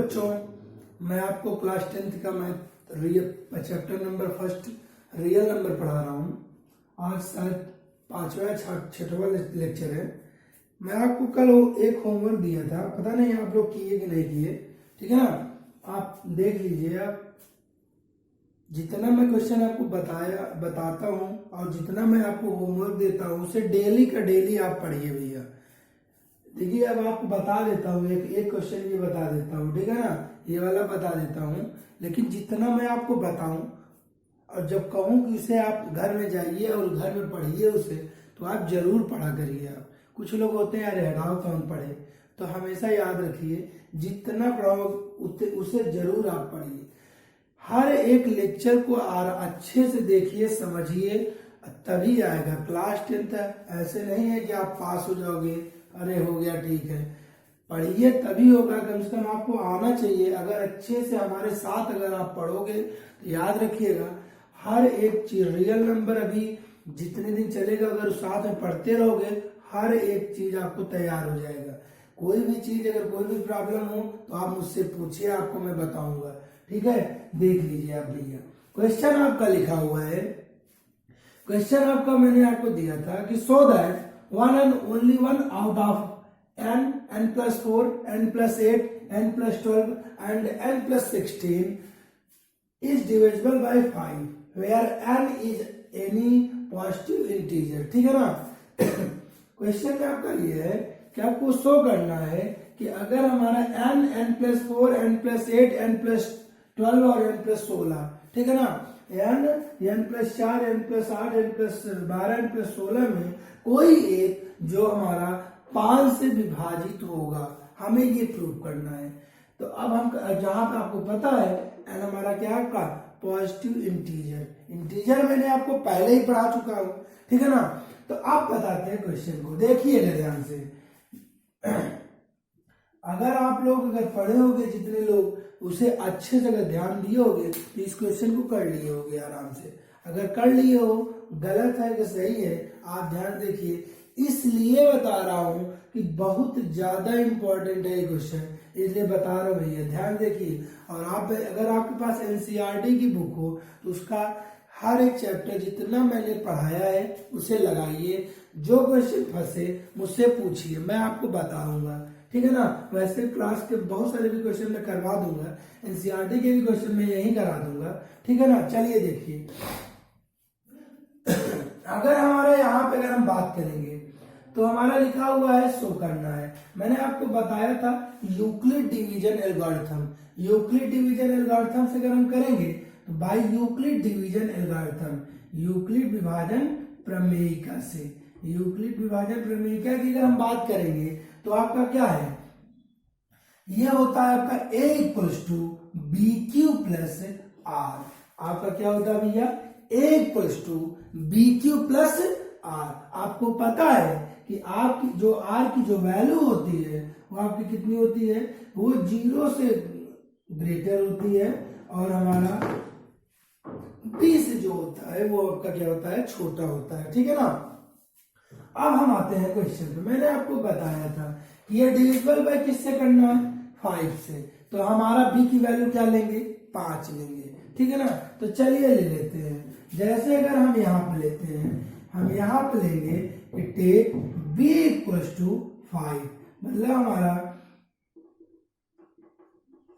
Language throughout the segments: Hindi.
बच्चों, मैं आपको क्लास 10th का math chapter number first real number पढ़ा रहा हूँ। आज शायद 5वां या 6वां लेक्चर है। मैं आपको कल एक होमवर्क दिया था, पता नहीं आप लोग किए कि नहीं किए, ठीक है ना। आप देख लीजिए, आप जितना मैं क्वेश्चन आपको बताता हूँ और जितना मैं आपको होमवर्क देता हूँ उसे डेली का डेली आप पढ़िए भैया। देखिए, अब आपको बता देता हूँ, एक क्वेश्चन ये बता देता हूँ, ठीक है ना, ये वाला बता देता हूँ। लेकिन जितना मैं आपको बताऊं और जब कहूँ कि उसे आप घर में जाइए और घर में पढ़िए उसे, तो आप जरूर पढ़ा करिए। आप कुछ लोग होते हैं अरे हटाओ कौन पढ़े, तो हमेशा याद रखिए जितना पढ़ो उसे जरूर आप पढ़िए। हर एक लेक्चर को अच्छे से देखिए, समझिए, तभी आएगा। क्लास 10th ऐसे नहीं है कि आप पास हो जाओगे, अरे हो गया ठीक है। पढ़िए तभी होगा, कम से कम आपको आना चाहिए। अगर अच्छे से हमारे साथ अगर आप पढ़ोगे तो याद रखिएगा हर एक चीज, रियल नंबर अभी जितने दिन चलेगा अगर साथ में पढ़ते रहोगे हर एक चीज आपको तैयार हो जाएगा। कोई भी चीज अगर कोई भी प्रॉब्लम हो तो आप मुझसे पूछिए, आपको मैं बताऊंगा, ठीक है। देख लीजिए आप भैया, क्वेश्चन आपका लिखा हुआ है। क्वेश्चन आपका मैंने आपको दिया था कि so that one and only one out of n+4, n+8, n+12 and n+16 is divisible by 5 where n is any positive integer, ठीक है ना। क्वेश्चन में आपका ये है कि आपको शो करना है कि अगर हमारा n+4, n+8, n+12 और n+16, ठीक है ना, n+4, n+8, n+12, n+16 में कोई एक जो हमारा 5 से विभाजित होगा, हमें ये प्रूव करना है। तो अब हम जहां पे आपको पता है एन हमारा क्या है, आपका पॉजिटिव इंटीजर मैंने आपको पहले ही पढ़ा चुका हूं, ठीक है ना। तो आप बताते हैं क्वेश्चन को, देखिएगा ध्यान से। अगर आप लोग अगर पढ़े होगे, जितने लोग उसे अच्छे से अगर ध्यान दिए होगे तो इस क्वेश्चन को कर लिए होगे आराम से। अगर कर लिए हो, गलत है कि सही है, आप ध्यान देखिए। इसलिए बता रहा हूं कि बहुत ज्यादा इंपॉर्टेंट है ये क्वेश्चन, इसलिए बता रहा हूं भैया, ध्यान देखिए। और आप अगर आपके पास एनसीईआरटी की बुक हो तो उसका हर एक चैप्टर जितना मैंने पढ़ाया है उसे लगाइए। जो क्वेश्चन फंसे मुझसे पूछिए, मैं आपको बताऊंगा, ठीक है ना। वैसे क्लास के बहुत सारे भी क्वेश्चन मैं करवा दूंगा, एनसीईआरटी के भी क्वेश्चन मैं यही करा दूंगा, ठीक है ना। चलिए देखिए, अगर हमारे यहाँ पे अगर हम बात करेंगे तो हमारा लिखा हुआ है शो करना है। मैंने आपको बताया था Euclid division algorithm. Euclid division algorithm से अगर हम करेंगे तो by Euclid division algorithm, Euclid विभाजन प्रमेयिका से, यूक्लिड विभाजन प्रमेयिका की अगर हम बात करेंगे तो आपका क्या है, यह होता है आपका a = BQ + R। आपका क्या होता है भैया, a = BQ + R। आपको पता है कि आपकी जो R की जो वैल्यू होती है वो आपकी कितनी होती है, वो 0 से ग्रेटर होती है और हमारा B से जो होता है वो आपका क्या होता है, छोटा होता है, ठीक है ना। अब हम आते हैं क्वेश्चन पे। मैंने आपको बताया था कि ये डिविजिबल बाय किससे करना है, 5 से। तो हमारा B की वैल्यू क्या लेंगे, 5 लेंगे, ठीक है ना। तो चलिए ले लेते हैं। जैसे अगर हम यहाँ पे लेते हैं, हम यहाँ पे लेंगे कि टेक B = 5, मतलब हमारा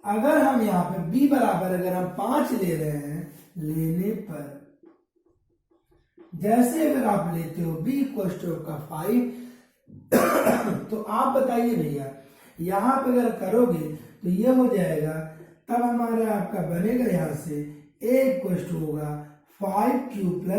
अगर हम यहाँ पे B बराबर अगर हम 5 ले रहे हैं, लेने पर जैसे अगर आप लेते हो B = 5 तो आप बताइए भैया, यहां पे अगर करोगे तो ये हो जाएगा, तब हमारा आपका बनेगा यहां से A होगा 5Q +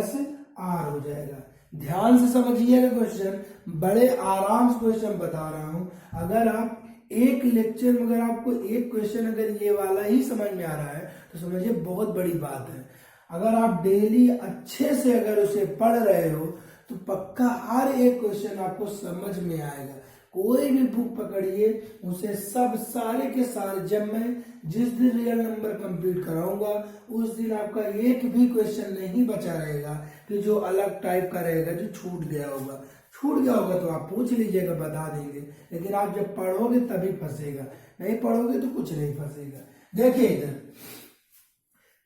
R हो जाएगा। ध्यान से समझिएगा क्वेश्चन, बड़े आराम से क्वेश्चन बता रहा हूं। अगर आप एक लेक्चर में अगर आपको एक क्वेश्चन अगर ये वाला ही समझ में आ रहा है तो समझिए बहुत बड़ी बात है। अगर आप डेली अच्छे से अगर उसे पढ़ रहे हो तो पक्का हर एक क्वेश्चन आपको समझ में आएगा। कोई भी बुक पकड़िए, उसे सब सारे के सारे, जब मैं जिस दिन रियल नंबर कंप्लीट कराऊंगा उस दिन आपका एक भी क्वेश्चन नहीं बचा रहेगा कि जो अलग टाइप का रहेगा, जो छूट गया होगा। छूट गया होगा तो आप पूछ लीजिएगा, बता देंगे, लेकिन आप जब पढ़ोगे तभी फंसेगा, नहीं पढ़ोगे तो कुछ नहीं फंसेगा। देखिए इधर,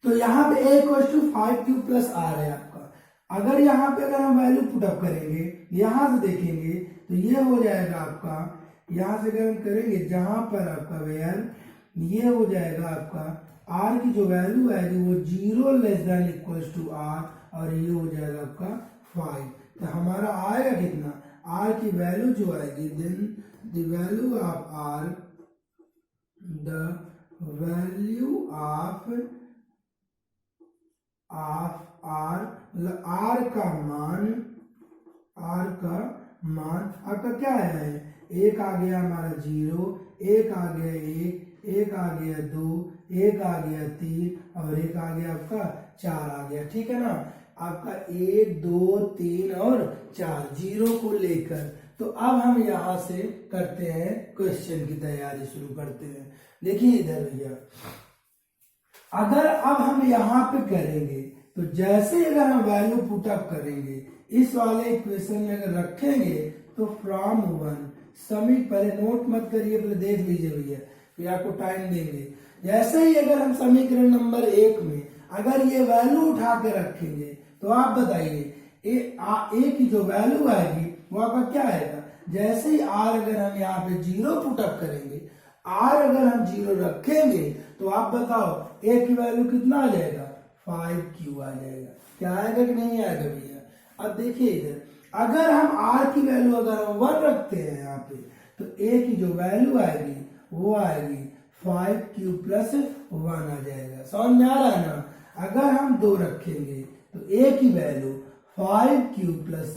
तो यहाँ पे a equal to 5q plus r है आपका। अगर यहाँ पे अगर हम वैल्यू पुटअप करेंगे, यहां से देखेंगे तो ये हो जाएगा आपका, यहां से अगर हम करेंगे जहां पर आपका वेयर, ये हो जाएगा आपका r की जो वैल्यू आएगी वो 0 less than equal to r, और ये हो जाएगा आपका 5। तो हमारा आएगा कितना, r की वैल्यू जो आएगी, then the value of r, the value of r, मतलब r का मान आपका क्या है, एक आ गया हमारा 0, एक आ गया 1, एक आ गया 2, एक आ गया 3, और एक आ गया आपका 4 आ गया, ठीक है ना। आपका 1 2 3 और 4 0 को लेकर। तो अब हम यहाँ से करते हैं क्वेश्चन की तैयारी शुरू करते हैं। देखिए इधर भैया, अगर अब हम यहाँ पे करेंगे तो जैसे अगर हम वैल्यू पुटअप करेंगे, इस वाले इक्वेशन में अगर रखेंगे तो फ्रॉम 1 समिट, पहले नोट मत करिए, पहले देख लीजिए भैया, फिर आपको टाइम देंगे। जैसे ही अगर हम समीकरण नंबर 1 में अगर ये वैल्यू उठा के रखेंगे तो आप बताइए ए की जो वैल्यू आएगी वो आपका क्या आएगा। जैसे ही आर अगर हम यहाँ पे 0 पुटअप करेंगे, आर अगर हम 0 रखेंगे तो आप बताओ ए की वैल्यू कितना आ जाएगा, 5q आ जाएगा। क्या आएगा कि नहीं आएगा भैया। अब देखिए इधर, अगर हम r की वैल्यू अगर हम 1 रखते हैं यहाँ पे, तो a की जो वैल्यू आएगी वो आएगी 5q प्लस 1 आ जाएगा। समझ में आ रहा है ना। अगर हम 2 रखेंगे तो a की वैल्यू 5q प्लस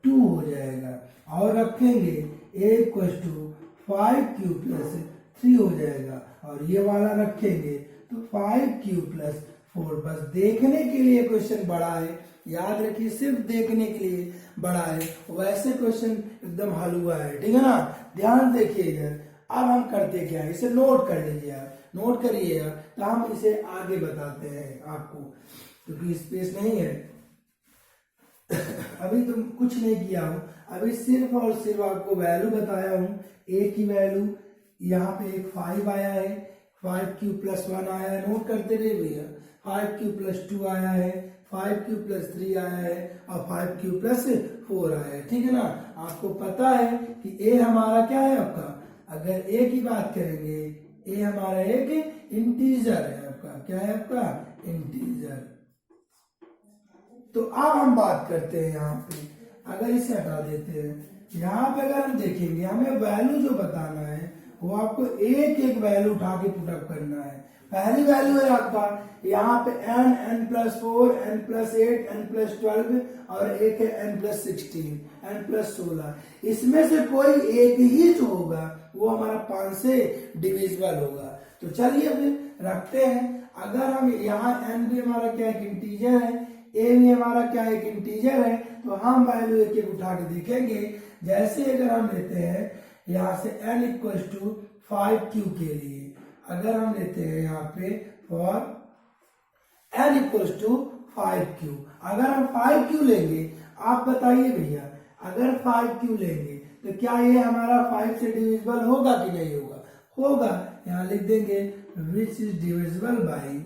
2 हो जाएगा, और रखेंगे a equal to 5q plus 3 हो जाएगा, और ये वाला रखेंगे तो 5q प्लस 4। बस देखने के लिए क्वेश्चन बड़ा है, याद रखिए, सिर्फ देखने के लिए बड़ा है, वैसे क्वेश्चन एकदम हलवा है, ठीक है ना। ध्यान देखिए इधर, अब हम करते क्या है, इसे नोट कर लीजिए आप, नोट करिएगा, तो हम इसे आगे बताते हैं आपको, क्योंकि स्पेस नहीं है। अभी तो कुछ नहीं किया हूं, अभी सिर्फ और सिर्फ आपको वैल्यू बताया हूं। ए की वैल्यू यहाँ पे एक 5 आया है, 5q प्लस 1 आया है, नोट करते रहिए भैया। 5q प्लस 2 आया है, 5q प्लस 3 आया है, और 5q प्लस 4 आया है, ठीक है ना। आपको पता है कि a हमारा क्या है आपका, अगर a की बात करेंगे, a हमारा एक इंटीजर है आपका, क्या है आपका, इंटीजर। तो अब हम बात करते हैं यहाँ पे, अगर इसे हटा देते हैं, यहाँ पे अगर हम देखेंगे, हमें वैल्यू जो बताना है वो आपको एक एक वैल्यू उठा के पुटअप करना है। पहली वैल्यू है आपका यहाँ पे n, n plus 4, n plus 8, n plus 12, और एक है n प्लस 16, n प्लस 16। इसमें से कोई एक ही जो होगा वो हमारा 5 से डिविजिबल होगा। तो चलिए फिर रखते हैं। अगर हम यहाँ n भी हमारा क्या एक इंटीजर है, a भी हमारा क्या एक इंटीजर है, तो हम वैल्यू एक एक उठा के देखेंगे। जैसे अगर हम लेते हैं यहाँ से n इक्वल टू 5q के लिए, अगर हम लेते हैं यहाँ पे for n equal to 5q, अगर हम 5q लेंगे, आप बताइए भैया, अगर 5q लेंगे तो क्या ये हमारा 5 से डिविजिबल होगा कि नहीं होगा, होगा। यहाँ लिख देंगे विच इज डिविजिबल बाई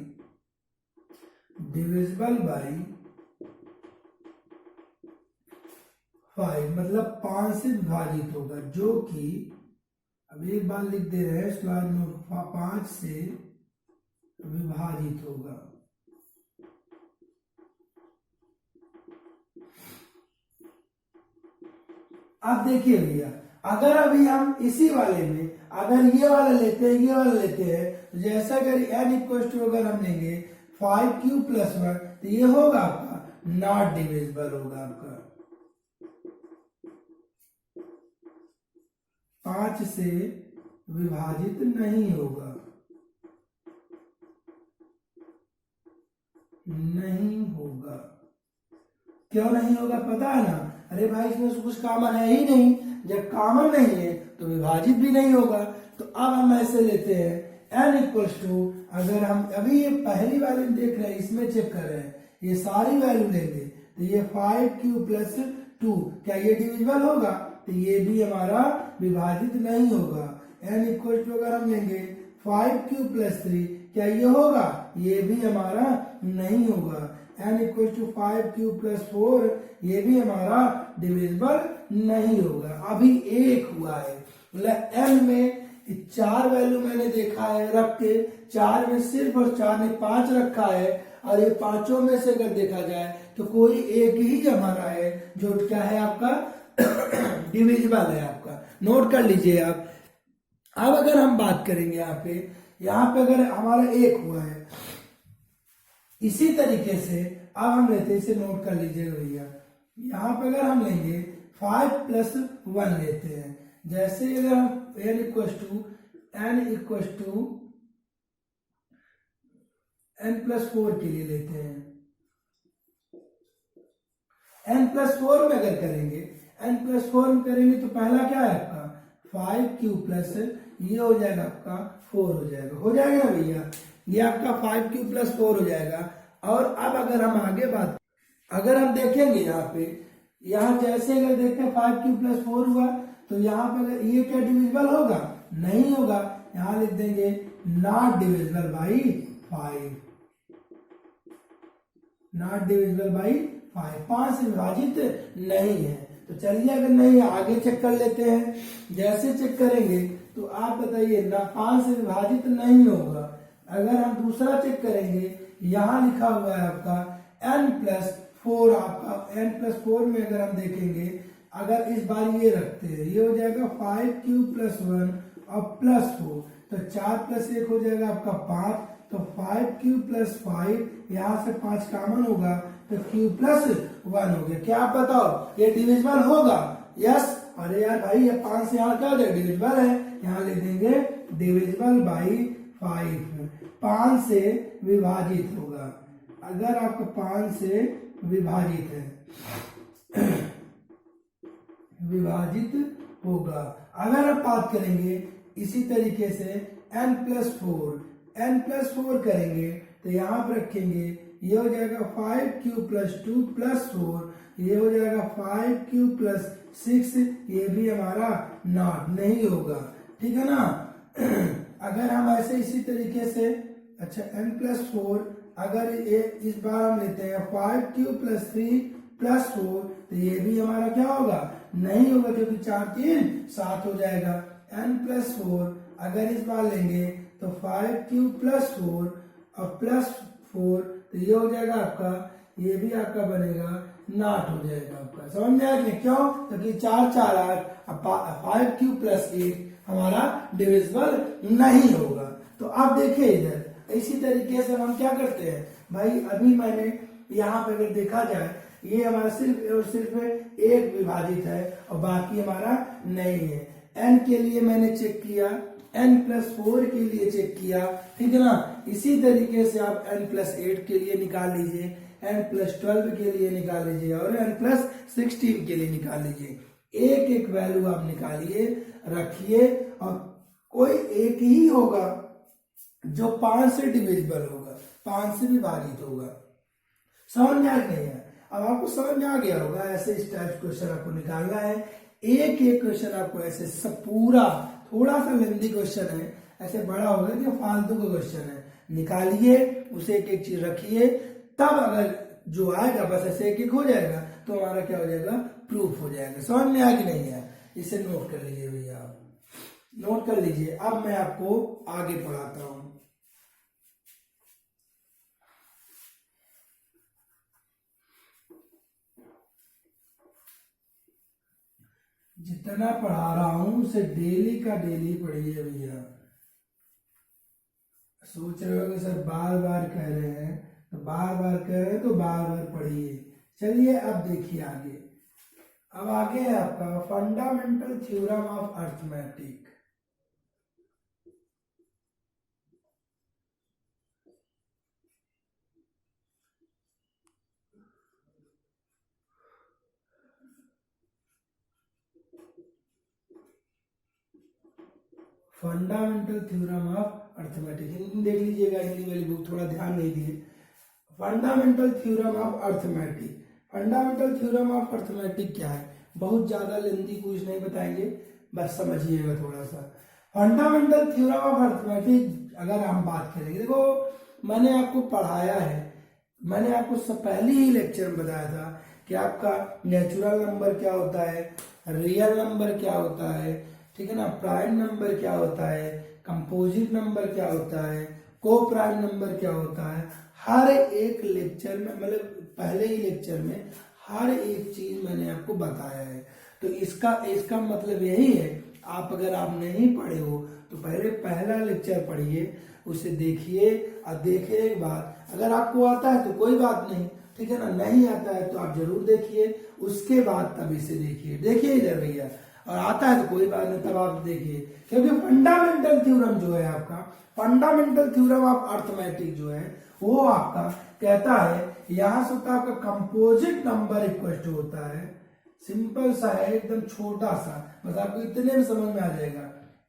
5, मतलब 5 से विभाजित होगा, जो कि अब एक बार लिख दे रहे हैं स्लाइड नोट, 5 से विभाजित होगा। अब देखिए भैया, अगर अभी हम इसी वाले में अगर ये वाला लेते हैं, ये वाला लेते हैं, तो जैसा अगर n इक्वल टू अगर हम लेंगे 5q प्लस 1, तो ये होगा आपका नॉट डिविजिबल होगा, आपका 5 से विभाजित नहीं होगा, नहीं होगा। क्यों नहीं होगा पता है ना। अरे भाई इसमें से कुछ कॉमन है ही नहीं, जब कॉमन नहीं है तो विभाजित भी नहीं होगा। तो अब हम ऐसे लेते हैं n इक्वल टू, अगर हम अभी ये पहली वाली देख रहे हैं, इसमें चेक कर रहे हैं, ये सारी वैल्यू लेंगे तो ये 5q प्लस 2, क्या ये डिविजिबल होगा? तो ये भी हमारा विभाजित नहीं होगा। n इक्वल टू अगर हम लेंगे 5q प्लस 3, क्या ये होगा? ये भी हमारा नहीं होगा। n equal to 5q plus 4, ये भी हमारा डिविजिबल नहीं होगा। अभी एक हुआ है, मतलब n में 4 वैल्यू मैंने देखा है रख के, 4 में सिर्फ और 4 ने 5 रखा है, और ये पांचों में से अगर देखा जाए तो कोई एक ही हमारा है जो क्या है आपका डिविजिबल है आपका। नोट कर लीजिए आप। अब अगर हम बात करेंगे यहाँ पे अगर हमारा एक हुआ है, इसी तरीके से अब हम लेते हैं, इसे नोट कर लीजिएगा भैया। यहाँ पे अगर हम लेंगे 5 प्लस 1 लेते हैं, जैसे अगर हम n equals to n plus 4 के लिए लेते हैं, n प्लस 4 में अगर करेंगे, n प्लस 4 में करेंगे तो पहला क्या है आपका 5q प्लस ये हो जाएगा आपका 4 हो जाएगा ना भैया, ये आपका 5q प्लस 4 हो जाएगा। और अब अगर हम आगे बात, अगर हम देखेंगे यहाँ जैसे अगर देखते हैं 5q प्लस 4 हुआ, तो यहाँ पे अगर ये क्या डिविजिबल होगा? नहीं होगा। यहाँ लिख देंगे not divisible by 5, not divisible by 5 से विभाजित नहीं है। तो चलिए अगर नहीं आगे चेक कर लेते हैं। जैसे चेक करेंगे तो आप बताइए ना 5 से विभाजित नहीं होगा। अगर हम दूसरा चेक करेंगे, यहाँ लिखा हुआ है आपका n प्लस 4, आपका n प्लस 4 में अगर हम देखेंगे, अगर इस बार ये रखते हैं, ये हो जाएगा 5q प्लस 1 और प्लस 4, तो 4 प्लस 1 हो जाएगा आपका 5, तो 5q प्लस 5, यहाँ से 5 कॉमन होगा तो q प्लस 1 हो गया। क्या आप बताओ ये डिविजिबल होगा? यस। अरे यार भाई ये 5 से यहाँ क्या हो जाएगा? डिविजिबल है। यहाँ लिख देंगे डिविजिबल बाई 5, 5 से विभाजित होगा। अगर आपका 5 से विभाजित है, विभाजित होगा। अगर आप बात करेंगे इसी तरीके से n प्लस 4 करेंगे तो यहाँ पर रखेंगे, ये हो जाएगा 5q प्लस 2 प्लस 4, ये हो जाएगा 5q प्लस 6, ये भी हमारा नॉट नहीं होगा। ठीक है ना। अगर हम ऐसे इसी तरीके से, अच्छा n प्लस 4, अगर ये इस बार हम लेते हैं 5q प्लस 3 प्लस 4, तो ये भी हमारा क्या होगा? नहीं होगा, क्योंकि 4 3 7 हो जाएगा। n प्लस 4 अगर इस बार लेंगे तो 5q प्लस 4 और प्लस 4, तो ये हो जाएगा आपका, ये भी आपका बनेगा नॉट हो जाएगा आपका। समझ में आया कि क्यों? क्योंकि 4 4 8, 5q प्लस 8 हमारा डिविजिबल नहीं होगा। तो आप देखिए इधर इसी तरीके से हम क्या करते हैं भाई, अभी मैंने यहाँ पे अगर देखा जाए, ये हमारा सिर्फ और सिर्फ एक विभाजित है और बाकी हमारा नहीं है। n के लिए मैंने चेक किया, n प्लस 4 के लिए चेक किया, ठीक है ना। इसी तरीके से आप n प्लस 8 के लिए निकाल लीजिए, n प्लस 12 के लिए निकाल लीजिए और n प्लस 16 के लिए निकाल लीजिए। एक एक वैल्यू आप निकालिए, रखिए, और कोई एक ही होगा जो 5 से डिविजिबल होगा, 5 से विभाजित होगा। समझ में आ नहीं है? अब आपको समझ में आ गया होगा। ऐसे इस टाइप क्वेश्चन आपको निकालना है, एक एक क्वेश्चन आपको ऐसे सब पूरा, थोड़ा सा लेंथी क्वेश्चन है, ऐसे बड़ा होगा कि फालतू का क्वेश्चन है, निकालिए, उसे एक एक चीज रखिए, तब अगर जो आएगा बस ऐसे एक एक हो जाएगा तो हमारा क्या हो जाएगा? प्रूफ हो जाएगा। समझ में आया कि नहीं है? इसे नोट कर लीजिए भैया, आप नोट कर लीजिए। अब मैं आपको आगे पढ़ाता हूं। जितना पढ़ा रहा हूं उसे डेली का डेली पढ़िए भैया। सोच रहे हो कि सर बार बार कह रहे हैं, तो बार बार कह रहे हैं तो बार बार पढ़िए। चलिए अब देखिए आगे। अब आगे है आपका fundamental theorem of arithmetic. Fundamental theorem of arithmetic, Hindi देख लीजिएगा, हिंदी वाली बुक थोड़ा ध्यान नहीं दिए। Fundamental theorem of arithmetic, fundamental theorem of arithmetic क्या है, बहुत ज्यादा लेंदी कुछ नहीं बताएंगे, बस समझिएगा थोड़ा सा। फंडामेंटल थ्योरम ऑफ अर्थमेटिक अगर हम बात करेंगे, देखो मैंने आपको पढ़ाया है, मैंने आपको पहले ही लेक्चर में बताया था कि आपका नेचुरल नंबर क्या होता है, रियल नंबर क्या होता है, ठीक है ना, प्राइम नंबर क्या होता है, कंपोजिट नंबर क्या होता है, को प्राइम नंबर क्या होता है। हर एक लेक्चर में, मतलब पहले ही लेक्चर में हर एक चीज मैंने आपको बताया है। तो इसका मतलब यही है, अगर आप नहीं पढ़े हो तो पहले पहला लेक्चर पढ़िए, उसे देखिए, और देखने के बाद अगर आपको आता है तो कोई बात नहीं, ठीक है ना, नहीं आता है तो आप जरूर देखिए, उसके बाद तब इसे देखिए इधर भैया, और आता है तो कोई बात नहीं तब आप देखिए, क्योंकि फंडामेंटल थ्योरम जो है आपका, फंडामेंटल थ्योरम ऑफ अर्थमेटिक जो है वो आपका कहता है, यहां से होता है आपका कंपोजिट नंबर इक्वल टू होता है, सिंपल सा है एकदम छोटा सा, बस आपको इतने में समझ में आ जाएगा।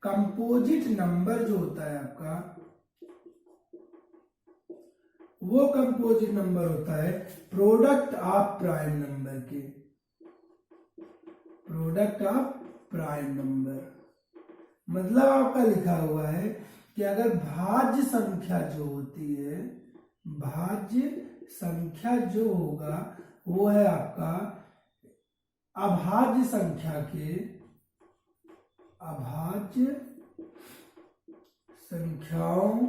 कंपोजिट नंबर जो होता है आपका, वो कंपोजिट नंबर होता है प्रोडक्ट ऑफ प्राइम नंबर के, प्रोडक्ट ऑफ प्राइम नंबर। मतलब आपका लिखा हुआ है कि अगर भाज्य संख्या जो होती है, भाज्य संख्या जो होगा वो है आपका अभाज्य संख्या के, अभाज्य संख्याओं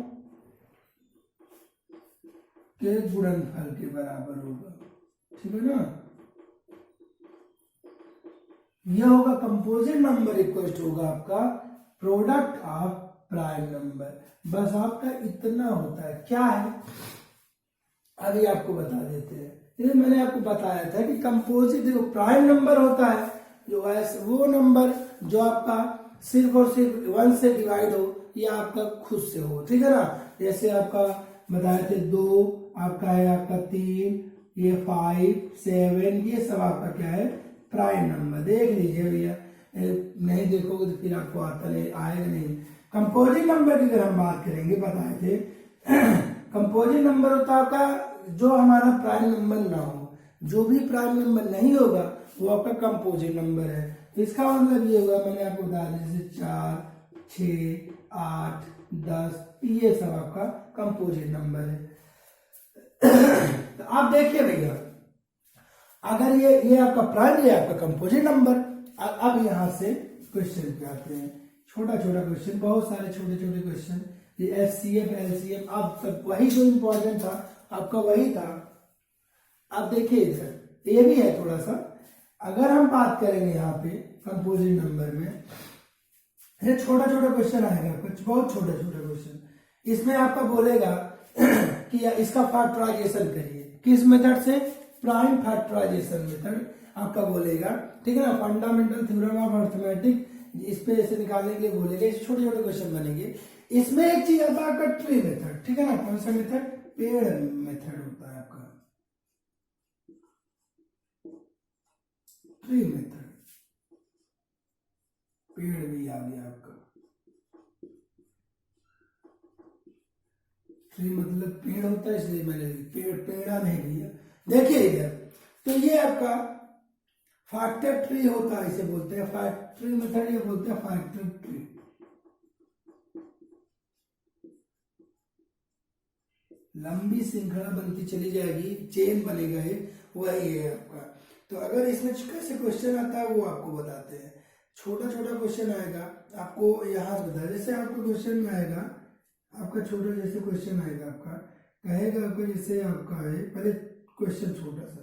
के गुणनफल के बराबर होगा, ठीक है ना। यह होगा कंपोजिट नंबर इक्वल होगा आपका प्रोडक्ट ऑफ प्राइम नंबर। बस आपका इतना होता है, क्या है अभी आपको बता देते हैं। ये मैंने आपको बताया था कि कंपोजिट देखो प्राइम नंबर होता है जो ऐसे वो नंबर जो आपका सिर्फ और सिर्फ 1 से डिवाइड हो या आपका खुद से हो, ठीक है ना। जैसे आपका बताए थे 2, आपका है आपका 3, ये 5, 7, ये सब आपका क्या है प्राइम नंबर। देख लीजिए भैया, नहीं देखोगे तो फिर आपको आता नहीं, आएगा नहीं। कंपोजिट नंबर की अगर हम बात करेंगे, बताए थे कंपोजिट नंबर होता है आपका जो हमारा प्राइम नंबर ना हो, जो भी प्राइम नंबर नहीं होगा वो आपका कंपोजिट नंबर है। इसका मतलब ये होगा, मैंने आपको बता दिया, जैसे 4, 6, 8, 10, ये सब आपका कंपोजिट नंबर है। तो आप देखिए भैया, अगर ये आपका प्राइम, ये आपका कंपोजिट नंबर। अब यहां से क्वेश्चन पे आते हैं, छोटा छोटा क्वेश्चन, बहुत सारे छोटे छोटे क्वेश्चन, ये एचसीएफ एलसीएम, अब तक वही जो इंपॉर्टेंट था आपका वही था। अब देखिए इधर ये भी है थोड़ा सा, अगर हम बात करेंगे यहाँ पे कंपोजिट नंबर में, ये छोटा छोटा क्वेश्चन आएगा कुछ, बहुत छोटा छोटा क्वेश्चन। इसमें आपका बोलेगा कि इसका फैक्टराइजेशन करिए, किस मेथड से, प्राइम फैक्टराइजेशन मेथड आपका बोलेगा, ठीक है ना। फंडामेंटल थ्योरम ऑफ अर्थमेटिक, इस पे ऐसे निकालने के लिए बोलेगा, छोटे छोटे क्वेश्चन बनेंगे। इसमें एक चीज आता है आपका ट्री मेथड, ठीक है ना। कौन सा मेथड, पेड़ मेथड होता है आपका, ट्री मेथड, पेड़ भी आ गया आपका, ट्री मतलब पेड़ होता है, इसलिए मैंने पेड़ा नहीं लिया। देखिए इधर, तो ये आपका फैक्टर ट्री होता है, इसे बोलते हैं फैक्ट्री मेथड, ये बोलते हैं फैक्टर ट्री। लंबी श्रृंखला बनती चली जाएगी, चेन बनेगा, ये वही है आपका। तो अगर इसमें कैसे क्वेश्चन आता है वो आपको बताते हैं। छोटा छोटा क्वेश्चन आएगा आपको यहाँ से बताया, जैसे आपको क्वेश्चन में आएगा आपका छोटा, जैसे क्वेश्चन आएगा आपका, कहेगा आपको, जैसे आपका है पहले क्वेश्चन छोटा सा,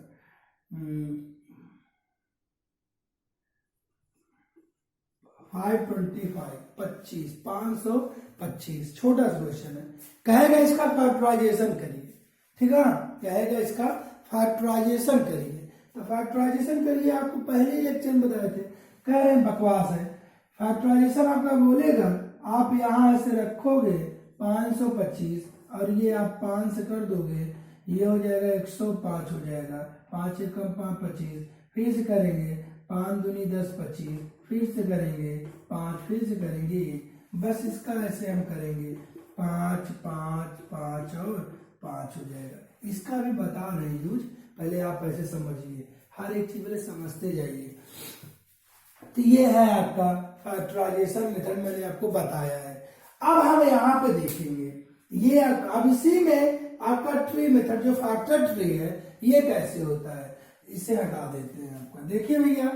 525, 525, छोटा सा क्वेश्चन है, कहेगा इसका फैक्टराइजेशन करिए, ठीक है ना, कहेगा इसका फैक्टराइजेशन करिए। तो फैक्टराइजेशन करिए, आपको पहले ही लेक्चर में बताए थे, कह रहे हैं बकवास है। फैक्टराइजेशन आपका बोलेगा, आप यहाँ ऐसे रखोगे 525 और ये आप 5 से कर दोगे, ये हो जाएगा 105 हो जाएगा, 5 एकम 5, 25, फिर से करेंगे 5 दूनी 10, 25, फिर से करेंगे 5, फिर से करेंगे, बस इसका ऐसे हम करेंगे 5, 5, 5 और 5 हो जाएगा। इसका भी बता रहे यूज पहले आप ऐसे समझिए, हर एक चीज पहले समझते जाइए। तो ये है आपका फैक्टराइजेशन मेथड, मैंने आपको बताया है। अब हम यहाँ पे देखेंगे ये अब इसी में आपका ट्री मेथड जो फैक्टर ट्री है ये कैसे होता है, इसे हटा देते हैं आपका। देखिए भैया,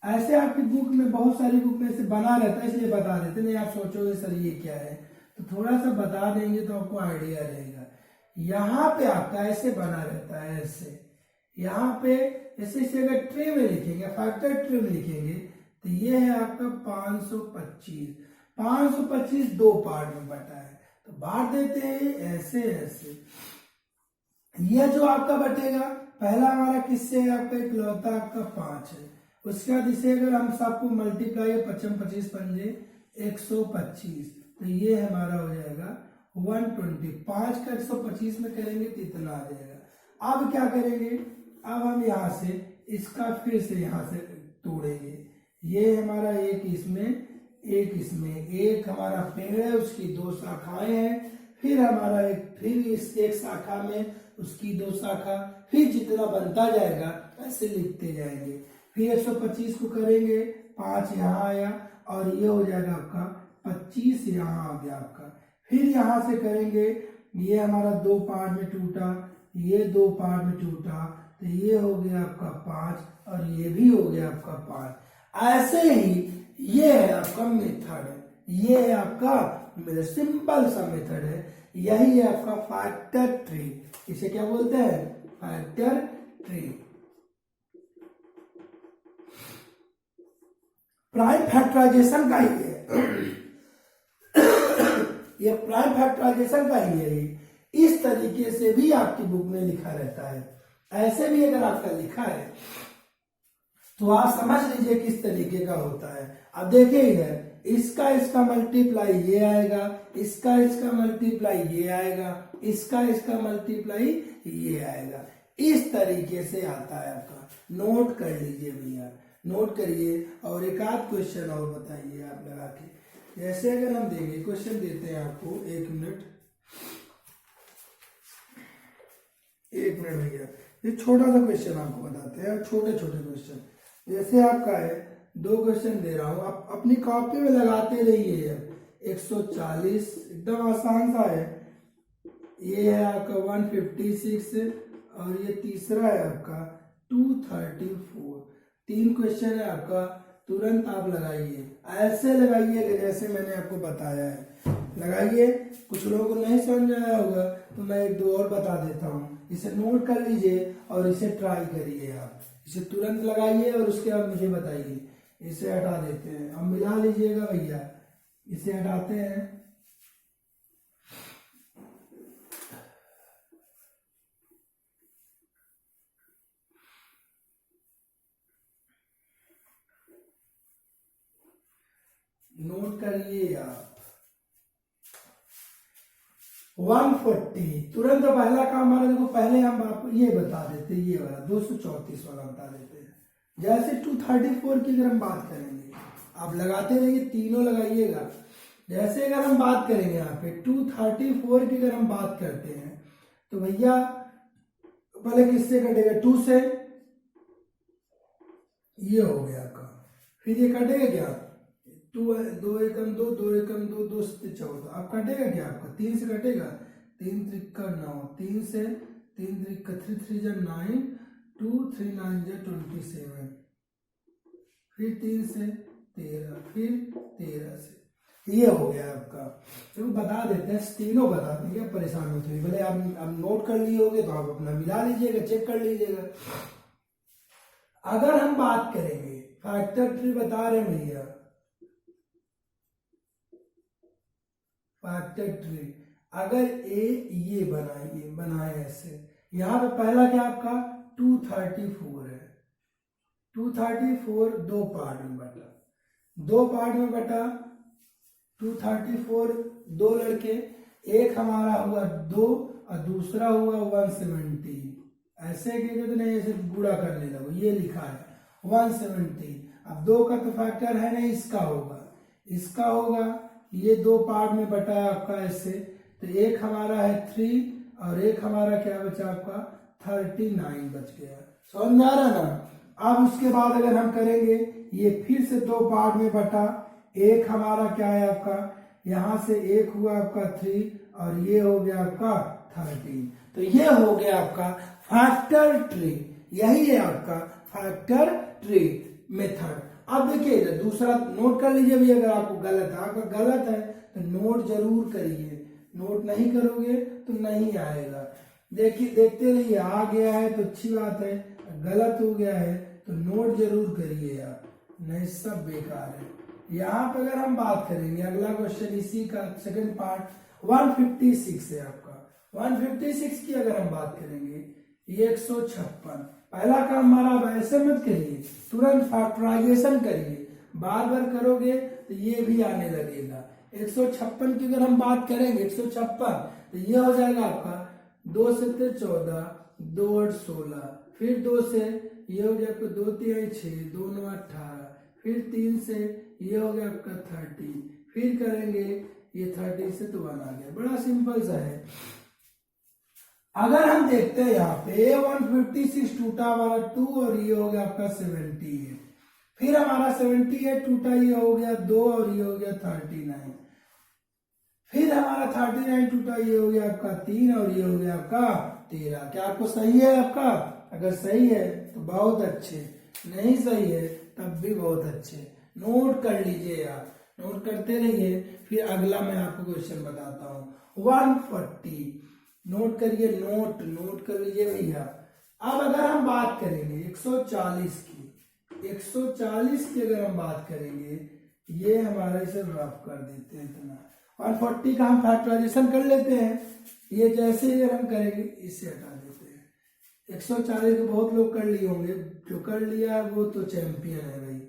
ऐसे आपकी बुक में बहुत सारी बुक में से बना रहता है, इसलिए बता देते नहीं, आप सोचोगे सर ये क्या है, तो थोड़ा सा बता देंगे तो आपको आइडिया रहेगा। यहाँ पे आपका ऐसे बना रहता है, ऐसे यहाँ पे ऐसे अगर ट्री में लिखेंगे, फैक्टर ट्री में लिखेंगे, तो ये है आपका 525। 525 दो पार्ट में बटा है, तो बांट देते हैं ऐसे ऐसे। यह जो आपका बटेगा, पहला हमारा किससे है, आपका इकलौता आपका 5 है। उसके बाद इसे अगर हम सबको मल्टीप्लाई 55 25 पंजे 125, तो ये हमारा हो जाएगा 120। 5 का 125 में करेंगे तो इतना आ जाएगा। अब क्या करेंगे, अब हम यहाँ से इसका फिर से यहाँ से तोड़ेंगे। ये हमारा एक इसमें एक इसमें, एक हमारा पेड़ है उसकी 2 शाखाएं हैं, फिर हमारा फिर इस एक शाखा में उसकी 2 शाखा, फिर जितना बनता जाएगा ऐसे लिखते जाएंगे। फिर 125 को करेंगे, 5 यहाँ आया और ये हो जाएगा आपका 25 यहाँ आ गया आपका। फिर यहाँ से करेंगे, ये हमारा 2 पार्ट में टूटा, ये 2 पार्ट में टूटा, तो ये हो गया आपका 5 और ये भी हो गया आपका 5। ऐसे ही ये है आपका मेथड है, ये है आपका मेरा सिंपल सा मेथड है, यही है आपका फैक्टर ट्री। इसे क्या बोलते हैं, फैक्टर ट्री। प्राइम फैक्टराइजेशन का ही है ये प्राइम फैक्टराइजेशन का ही है। इस तरीके से भी आपकी बुक में लिखा रहता है, ऐसे भी अगर आपका लिखा है तो आप समझ लीजिए किस तरीके का होता है। अब देखिए इधर, इसका इसका मल्टीप्लाई ये आएगा, इसका इसका मल्टीप्लाई ये आएगा, इसका इसका मल्टीप्लाई ये आएगा। इस तरीके से आता है आपका। नोट कर लीजिए भैया, नोट करिए। और एक आध क्वेश्चन और बताइए आप लगा के। जैसे अगर हम देंगे, क्वेश्चन देते हैं आपको, 1 मिनट भैया, ये छोटा सा क्वेश्चन आपको बताते हैं, छोटे छोटे क्वेश्चन। जैसे आपका है 2 क्वेश्चन दे रहा हूं, आप अपनी कॉपी में लगाते रहिए। 140 एकदम आसान सा है। ये है आपका 156 और ये तीसरा है आपका 234। 3 क्वेश्चन है आपका, तुरंत आप लगाइए, ऐसे लगाइए जैसे मैंने आपको बताया है, लगाइए। कुछ लोगों को नहीं समझ आया होगा तो मैं 1-2 और बता देता हूँ, इसे नोट कर लीजिए और इसे ट्राई करिए। आप इसे तुरंत लगाइए और उसके बाद मुझे बताइए। इसे हटा देते हैं, अब मिला लीजिएगा भैया, इसे हटाते हैं। नोट करिए आप 140। तुरंत पहला काम हमारा, देखो पहले हम आपको ये बता देते, ये वाला 234 वाला बता देते हैं। जैसे 234 की अगर हम बात करेंगे, आप लगाते रहिए, तीनों लगाइएगा। जैसे अगर हम बात करेंगे यहाँ पे 234 की अगर हम बात करते हैं, तो भैया पहले किससे कटेगा, 2 से, ये हो गया आपका। फिर ये कटेगा क्या, 2 एकम 2, 2 एकम 2, 2 से 14। अब कटेगा क्या आपका, 3 से कटेगा, 3 त्रिका 9, 3 से 3 त्रिका 3 3 जा 9, 2 3 9 जा 27, फिर 3 से 13, फिर 13 से, ये हो गया आपका। तो बता देते हैं, तीनों बता देंगे, परेशान मत होइए। भले आप नोट कर लिए होंगे तो आप अपना मिला लीजिएगा, चेक कर लीजिएगा। अगर हम बात करेंगे, फैक्टर ट्री बता रहे हैं भैया, फैक्टर ट्री अगर ये बनाए ऐसे, यहां पे पहला क्या आपका 234 है, 234 2 पार्ट में बटा, 2 पार्ट में बटा 234, 2 लड़के, एक हमारा हुआ 2 और दूसरा हुआ 170। ऐसे गिरे तो नहीं, ऐसे गुणा कर लेना, ये लिखा है 170। अब 2 का तो फैक्टर है नहीं, इसका होगा, ये 2 पार्ट में बटा है आपका ऐसे। तो एक हमारा है 3 और एक हमारा क्या बचा आपका 39 बच गया। समझ में आ रहा ना। अब उसके बाद अगर हम करेंगे, ये फिर से दो पार्ट में बटा, एक हमारा क्या है आपका, यहां से एक हुआ आपका 3 और ये हो गया आपका 13। तो ये हो गया आपका फैक्टर ट्री। यही है आपका फैक्टर ट्री मेथड। अब देखिए इधर दूसरा नोट कर लीजिए भी, अगर आपको गलत है, आपका गलत है तो नोट जरूर करिए, नोट नहीं करोगे तो नहीं आएगा। देखिए देखते रहिए, आ गया है तो अच्छी बात है, गलत हो गया है तो नोट जरूर करिए यार, नहीं सब बेकार है। यहाँ पे अगर हम बात करेंगे अगला क्वेश्चन इसी का सेकंड पार्ट 156 है आपका। 156 की अगर हम बात करेंगे, ये 156। पहला काम हमारा, अब ऐसे मत करिए, तुरंत फैक्टराइजेशन करिए, बार बार करोगे तो ये भी आने लगेगा। 156 की अगर हम बात करेंगे 156, तो ये हो जाएगा आपका 2 से 14, 2 और 16, फिर 2 से ये हो गया आपका 2 3 6, 2 9 18, फिर 3 से ये हो गया आपका 30, फिर करेंगे ये 30 से तो 1 आ गया। बड़ा सिंपल सा है। अगर हम देखते हैं यहाँ पे 156 टूटा हमारा 2 और ये हो गया आपका 78, फिर हमारा 78 टूटा, ये हो गया 2 और ये हो गया 39, फिर हमारा 39 टूटा, ये हो गया आपका 3 और ये हो गया आपका 13। क्या आपको सही है आपका? अगर सही है तो बहुत अच्छे, नहीं सही है तब भी बहुत अच्छे। नोट कर लीजिए यार, नोट करते रहिए। फिर अगला मैं आपको क्वेश्चन बताता हूँ 140। नोट करिए, नोट कर लीजिए भैया। अब अगर हम बात करेंगे 140 की, 140 की अगर हम बात करेंगे, ये हमारा इसे रफ कर देते हैं इतना। 140 का हम फैक्टराइजेशन कर लेते हैं, ये जैसे ही अगर हम करेंगे इसे हटा देते हैं। 140 को बहुत लोग कर लिए होंगे, जो कर लिया है वो तो चैंपियन है भाई।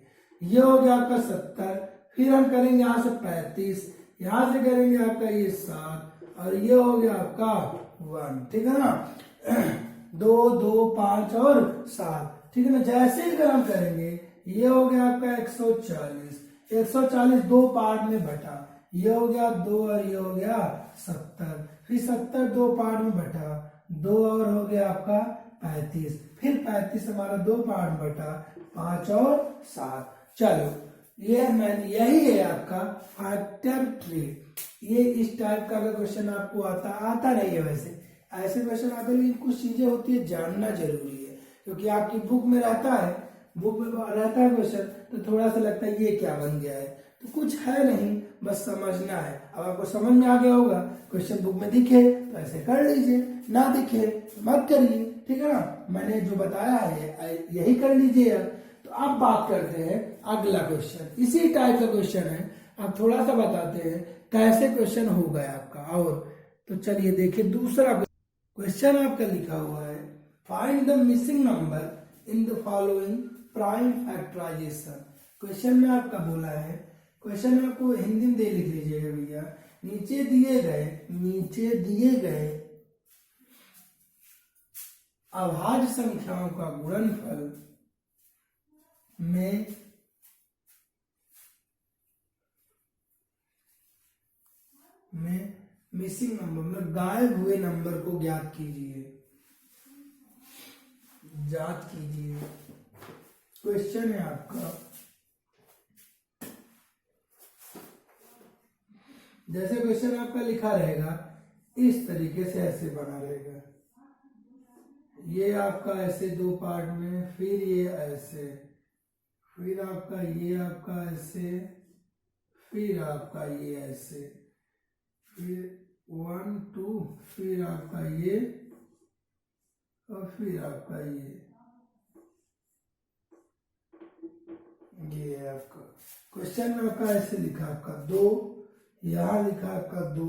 ये हो गया आपका 70, फिर हम करेंगे यहाँ से 35, यहाँ से करेंगे आपका ये 7 और ये हो गया आपका 1, ठीक है ना। 2 2 5 और 7, ठीक है ना। जैसे ही अगर हम करेंगे, ये हो गया आपका 140, 140 दो पार्ट में बटा, ये हो गया 2 और ये हो गया 70, फिर 70 दो पार्ट में बटा, 2 और हो गया आपका 35, फिर 35 हमारा दो पार्ट में बटा, 5 और 7। चलो ये मैंने, यही है आपका फैक्टर ट्री। ये इस टाइप का अगर क्वेश्चन आपको आता नहीं है, वैसे ऐसे क्वेश्चन आते, लेकिन कुछ चीजें होती है जानना जरूरी है, क्योंकि आपकी बुक में रहता है, क्वेश्चन, तो थोड़ा सा लगता है ये क्या बन गया है, तो कुछ है नहीं, बस समझना है। अब आपको समझ में आ गया होगा, क्वेश्चन बुक में दिखे तो ऐसे कर लीजिए, ना दिखे तो मत करिए, ठीक है ना। मैंने जो बताया है यही कर लीजिए। तो अब बात करते हैं अगला क्वेश्चन, इसी टाइप का क्वेश्चन है। अब थोड़ा सा बताते हैं कैसे क्वेश्चन हो गया आपका। और तो चलिए देखिए, दूसरा क्वेश्चन आपका लिखा हुआ है, find the missing number in the following prime factorization. Question में आपका बोला है, क्वेश्चन में आपको हिंदी में दे लिख लीजिएगा भैया, नीचे दिए गए अभाज्य संख्याओं का गुणनफल में मिसिंग नंबर मतलब गायब हुए नंबर को ज्ञात कीजिए, जांच कीजिए। क्वेश्चन है आपका, जैसे क्वेश्चन आपका लिखा रहेगा इस तरीके से, ऐसे बना रहेगा, ये आपका ऐसे दो पार्ट में, फिर ये ऐसे, फिर आपका ये आपका ऐसे, फिर आपका ये ऐसे, फिर 1 2, फिर आपका ये और फिर आपका ये है आपका। क्वेश्चन में आपका ऐसे लिखा आपका 2, यहाँ लिखा आपका 2,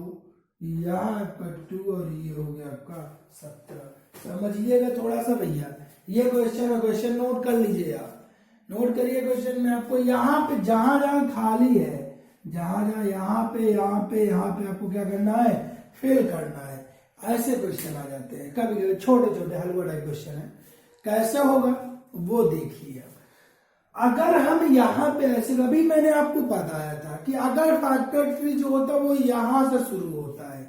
यहाँ आपका 2 और ये हो गया आपका 17। समझिएगा थोड़ा सा भैया, ये क्वेश्चन है, क्वेश्चन नोट कर लीजिए आप, नोट करिए। क्वेश्चन में आपको यहाँ पे जहां जहां खाली है, जहां जहां यहाँ पे आपको क्या करना है, फिल करना है। ऐसे क्वेश्चन आ जाते हैं कभी कभी, छोटे छोटे हलवा टाइप क्वेश्चन है। कैसे होगा वो देखिए। अगर हम यहाँ पे ऐसे, अभी मैंने आपको बताया था कि अगर फैक्टर ट्री जो होता है वो यहाँ से शुरू होता है,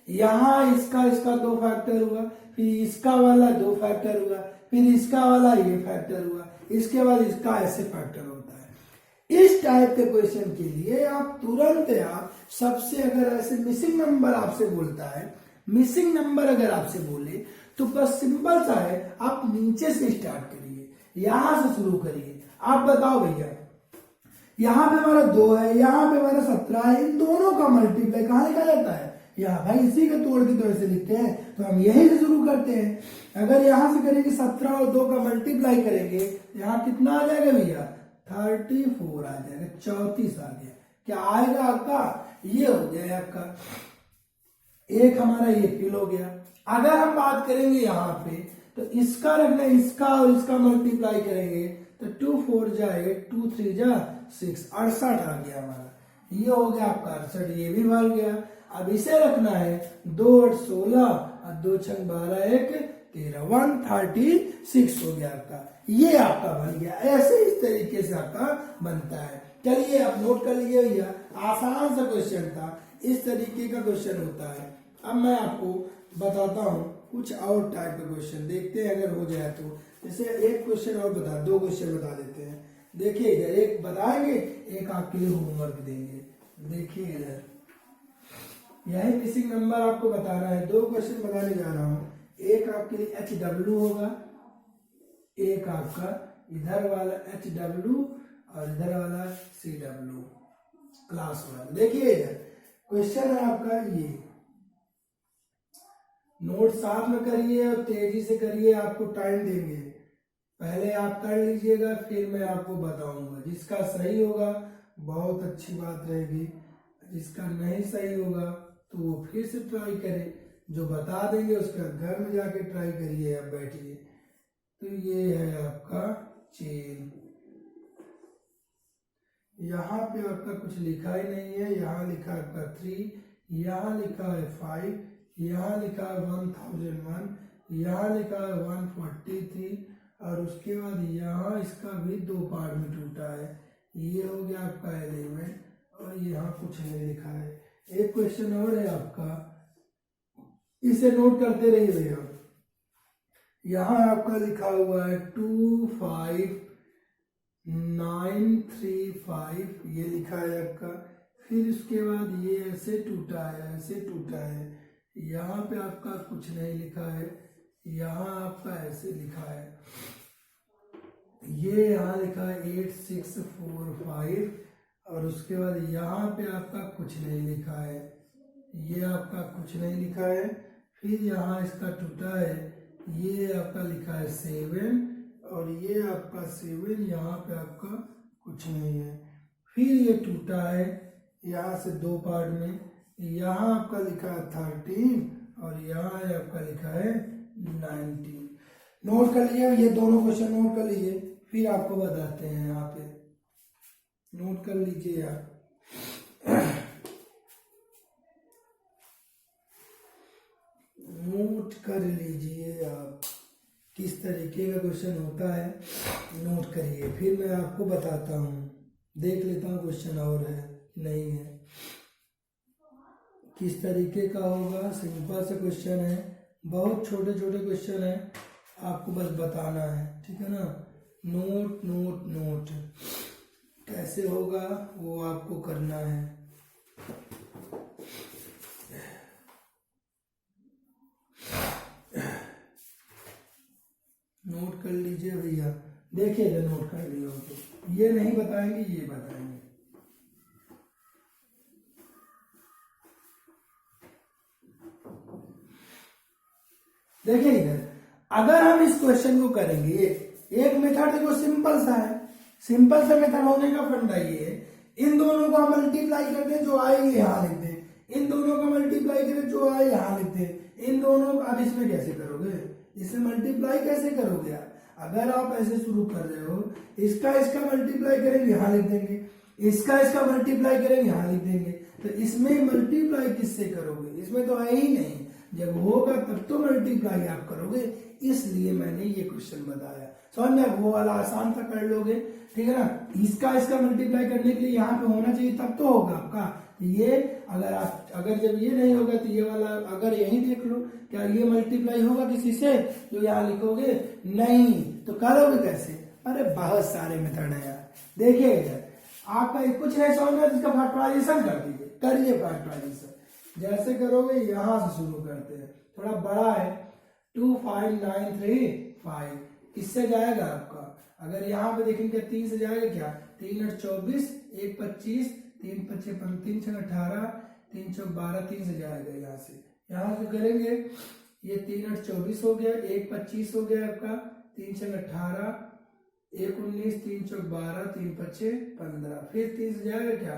यहाँ इसका इसका 2 फैक्टर हुआ, फिर इसका वाला 2 फैक्टर हुआ, फिर इसका वाला ये फैक्टर हुआ, इसके बाद इसका ऐसे फैक्टर होता है। इस टाइप के क्वेश्चन के लिए आप तुरंत आप सबसे अगर ऐसे मिसिंग नंबर आपसे बोलता है, मिसिंग नंबर अगर आपसे बोले तो बस सिंपल सा है, आप नीचे से स्टार्ट करिए, यहां से शुरू करिए। आप बताओ भैया, यहाँ पे हमारा 2 है, यहाँ पे हमारा 17 है, इन दोनों का मल्टीप्लाई कहाँ लिखा जाता है? यहाँ। भाई इसी के तोड़ के तो ऐसे लिखते हैं, तो हम यही से शुरू करते हैं। अगर यहाँ से करेंगे 17 और 2 का मल्टीप्लाई करेंगे, यहाँ कितना आ जाएगा भैया? 34 आ जाएगा, 34 आ गया। क्या आएगा आपका? ये हो गया आपका, एक हमारा ये फिल हो गया। अगर हम बात करेंगे यहाँ पे, तो इसका रखना, इसका और इसका मल्टीप्लाई करेंगे तो 2 4 जा 8, 2 3 जा 6, 68 आ गया हमारा। ये हो गया आपका 68, ये भी भर गया। अब इसे रखना है 2 8 16 और 2 6 12 1 13, 136 हो गया आपका। ये आपका बन गया। ऐसे इस तरीके से आपका बनता है। चलिए आप नोट कर लीजिए भैया, आसान सा क्वेश्चन था, इस तरीके का क्वेश्चन होता है। अब मैं आपको बताता हूँ कुछ और टाइप का क्वेश्चन, देखते हैं अगर हो जाए तो। जैसे एक क्वेश्चन और बता, 2 क्वेश्चन बता देते हैं। देखिए इधर एक बताएंगे, एक आपके लिए होमवर्क देंगे। देखिए इधर, यही मिसिंग नंबर आपको बताना है। 2 क्वेश्चन बताने जा रहा हूँ। एक आपके लिए HW होगा, एक आपका इधर वाला HW और इधर वाला CW क्लास 1। देखिए इधर क्वेश्चन है आपका, ये नोट साथ में करिए और तेजी से करिए, आपको टाइम देंगे। पहले आप कर लीजिएगा, फिर मैं आपको बताऊंगा। जिसका सही होगा बहुत अच्छी बात रहेगी, जिसका नहीं सही होगा तो वो फिर से ट्राई करे। जो बता देंगे उसका घर में जाके ट्राई करिए। आप बैठिए। तो ये है आपका चेन, यहाँ पे आपका कुछ लिखा ही नहीं है। यहाँ लिखा है आपका 3, यहाँ लिखा है 5, यहाँ लिखा है 1001, यहाँ लिखा है 143 और उसके बाद यहाँ इसका भी 2 पार्ट में टूटा है। ये हो गया आपका 11 और यहाँ कुछ नहीं लिखा है। एक क्वेश्चन और है आपका, इसे नोट करते रहिए भैया। यहाँ आपका लिखा हुआ है 2 5 9 3 5, ये लिखा है आपका। फिर उसके बाद ये ऐसे टूटा है, ऐसे टूटा है। यहाँ पे आपका कुछ नहीं लिखा है, यहाँ आपका ऐसे लिखा है। ये यहाँ लिखा है 8 6 4 5 और उसके बाद यहाँ पे आपका कुछ नहीं लिखा है, ये आपका कुछ नहीं लिखा है। फिर यहाँ इसका टूटा है, ये आपका लिखा है 7 और ये आपका 7, यहाँ पे आपका कुछ नहीं है। फिर ये टूटा है यहाँ से 2 पार्ट में, यहाँ आपका लिखा है 13 और यहाँ आपका लिखा है 19। नोट कर लीजिए, ये दोनों क्वेश्चन नोट कर लीजिए, फिर आपको बताते हैं। यहाँ पे नोट कर लीजिए आप। नोट कर लीजिए आप, किस तरीके का क्वेश्चन होता है नोट करिए, फिर मैं आपको बताता हूँ। देख लेता हूँ क्वेश्चन और है नहीं है, किस तरीके का होगा। सिंपल सा क्वेश्चन है, बहुत छोटे छोटे क्वेश्चन है, आपको बस बताना है, ठीक है ना। नोट नोट नोट कैसे होगा वो आपको करना है। नोट कर लीजिए भैया, देखिए नोट कर लिया हो तो ये नहीं बताएंगे, ये बताएंगे। देखिए इधर, अगर हम इस क्वेश्चन को करेंगे, एक मेथड देखो सिंपल सा है। सिंपल सा मेथड होने का फंडा ये है, इन दोनों को मल्टीप्लाई करते हैं, जो आएंगे यहाँ लिख दें। इन दोनों का मल्टीप्लाई करें, जो आए यहाँ लिख दें। इन दोनों का, अब इसमें कैसे करोगे, इसे मल्टीप्लाई कैसे करोगे आप? अगर आप ऐसे शुरू कर रहे हो, इसका इसका मल्टीप्लाई करेंगे यहाँ लिख देंगे, इसका इसका मल्टीप्लाई करेंगे यहाँ लिख देंगे। तो इसमें मल्टीप्लाई किससे करोगे? इसमें तो है ही नहीं। जब होगा तब तो मल्टीप्लाई आप करोगे, इसलिए मैंने ये क्वेश्चन बताया। समझ में? वो वाला आसान सा कर लोगे, ठीक है ना। इसका इसका मल्टीप्लाई करने के लिए यहाँ पे होना चाहिए, तब तो होगा आपका। ये अगर जब ये नहीं होगा तो ये वाला अगर यही देख लो, क्या ये मल्टीप्लाई होगा किसी से जो यहाँ लिखोगे? नहीं। तो करोगे कैसे? अरे बहुत सारे मेथड है यार। देखिए इधर आपका कुछ नहीं समझ में, इसका फैक्टराइजेशन कर दीजिए, करिए फैक्टराइजेशन। जैसे करोगे यहाँ से शुरू करते हैं, थोड़ा बड़ा है 25935, किससे जाएगा आपका? अगर यहाँ पे देखेंगे 3 से जाएगा क्या? 3 8 24, 1 25, 3 5 3 6 18, 3 4 12, 3 से जाएगा यहाँ से करेंगे। ये 3 8 24 हो गया, 1 25 हो गया आपका, 3 6 18, 1 19, 3 4 12, 3 5 15, फिर 3 से जाएगा क्या?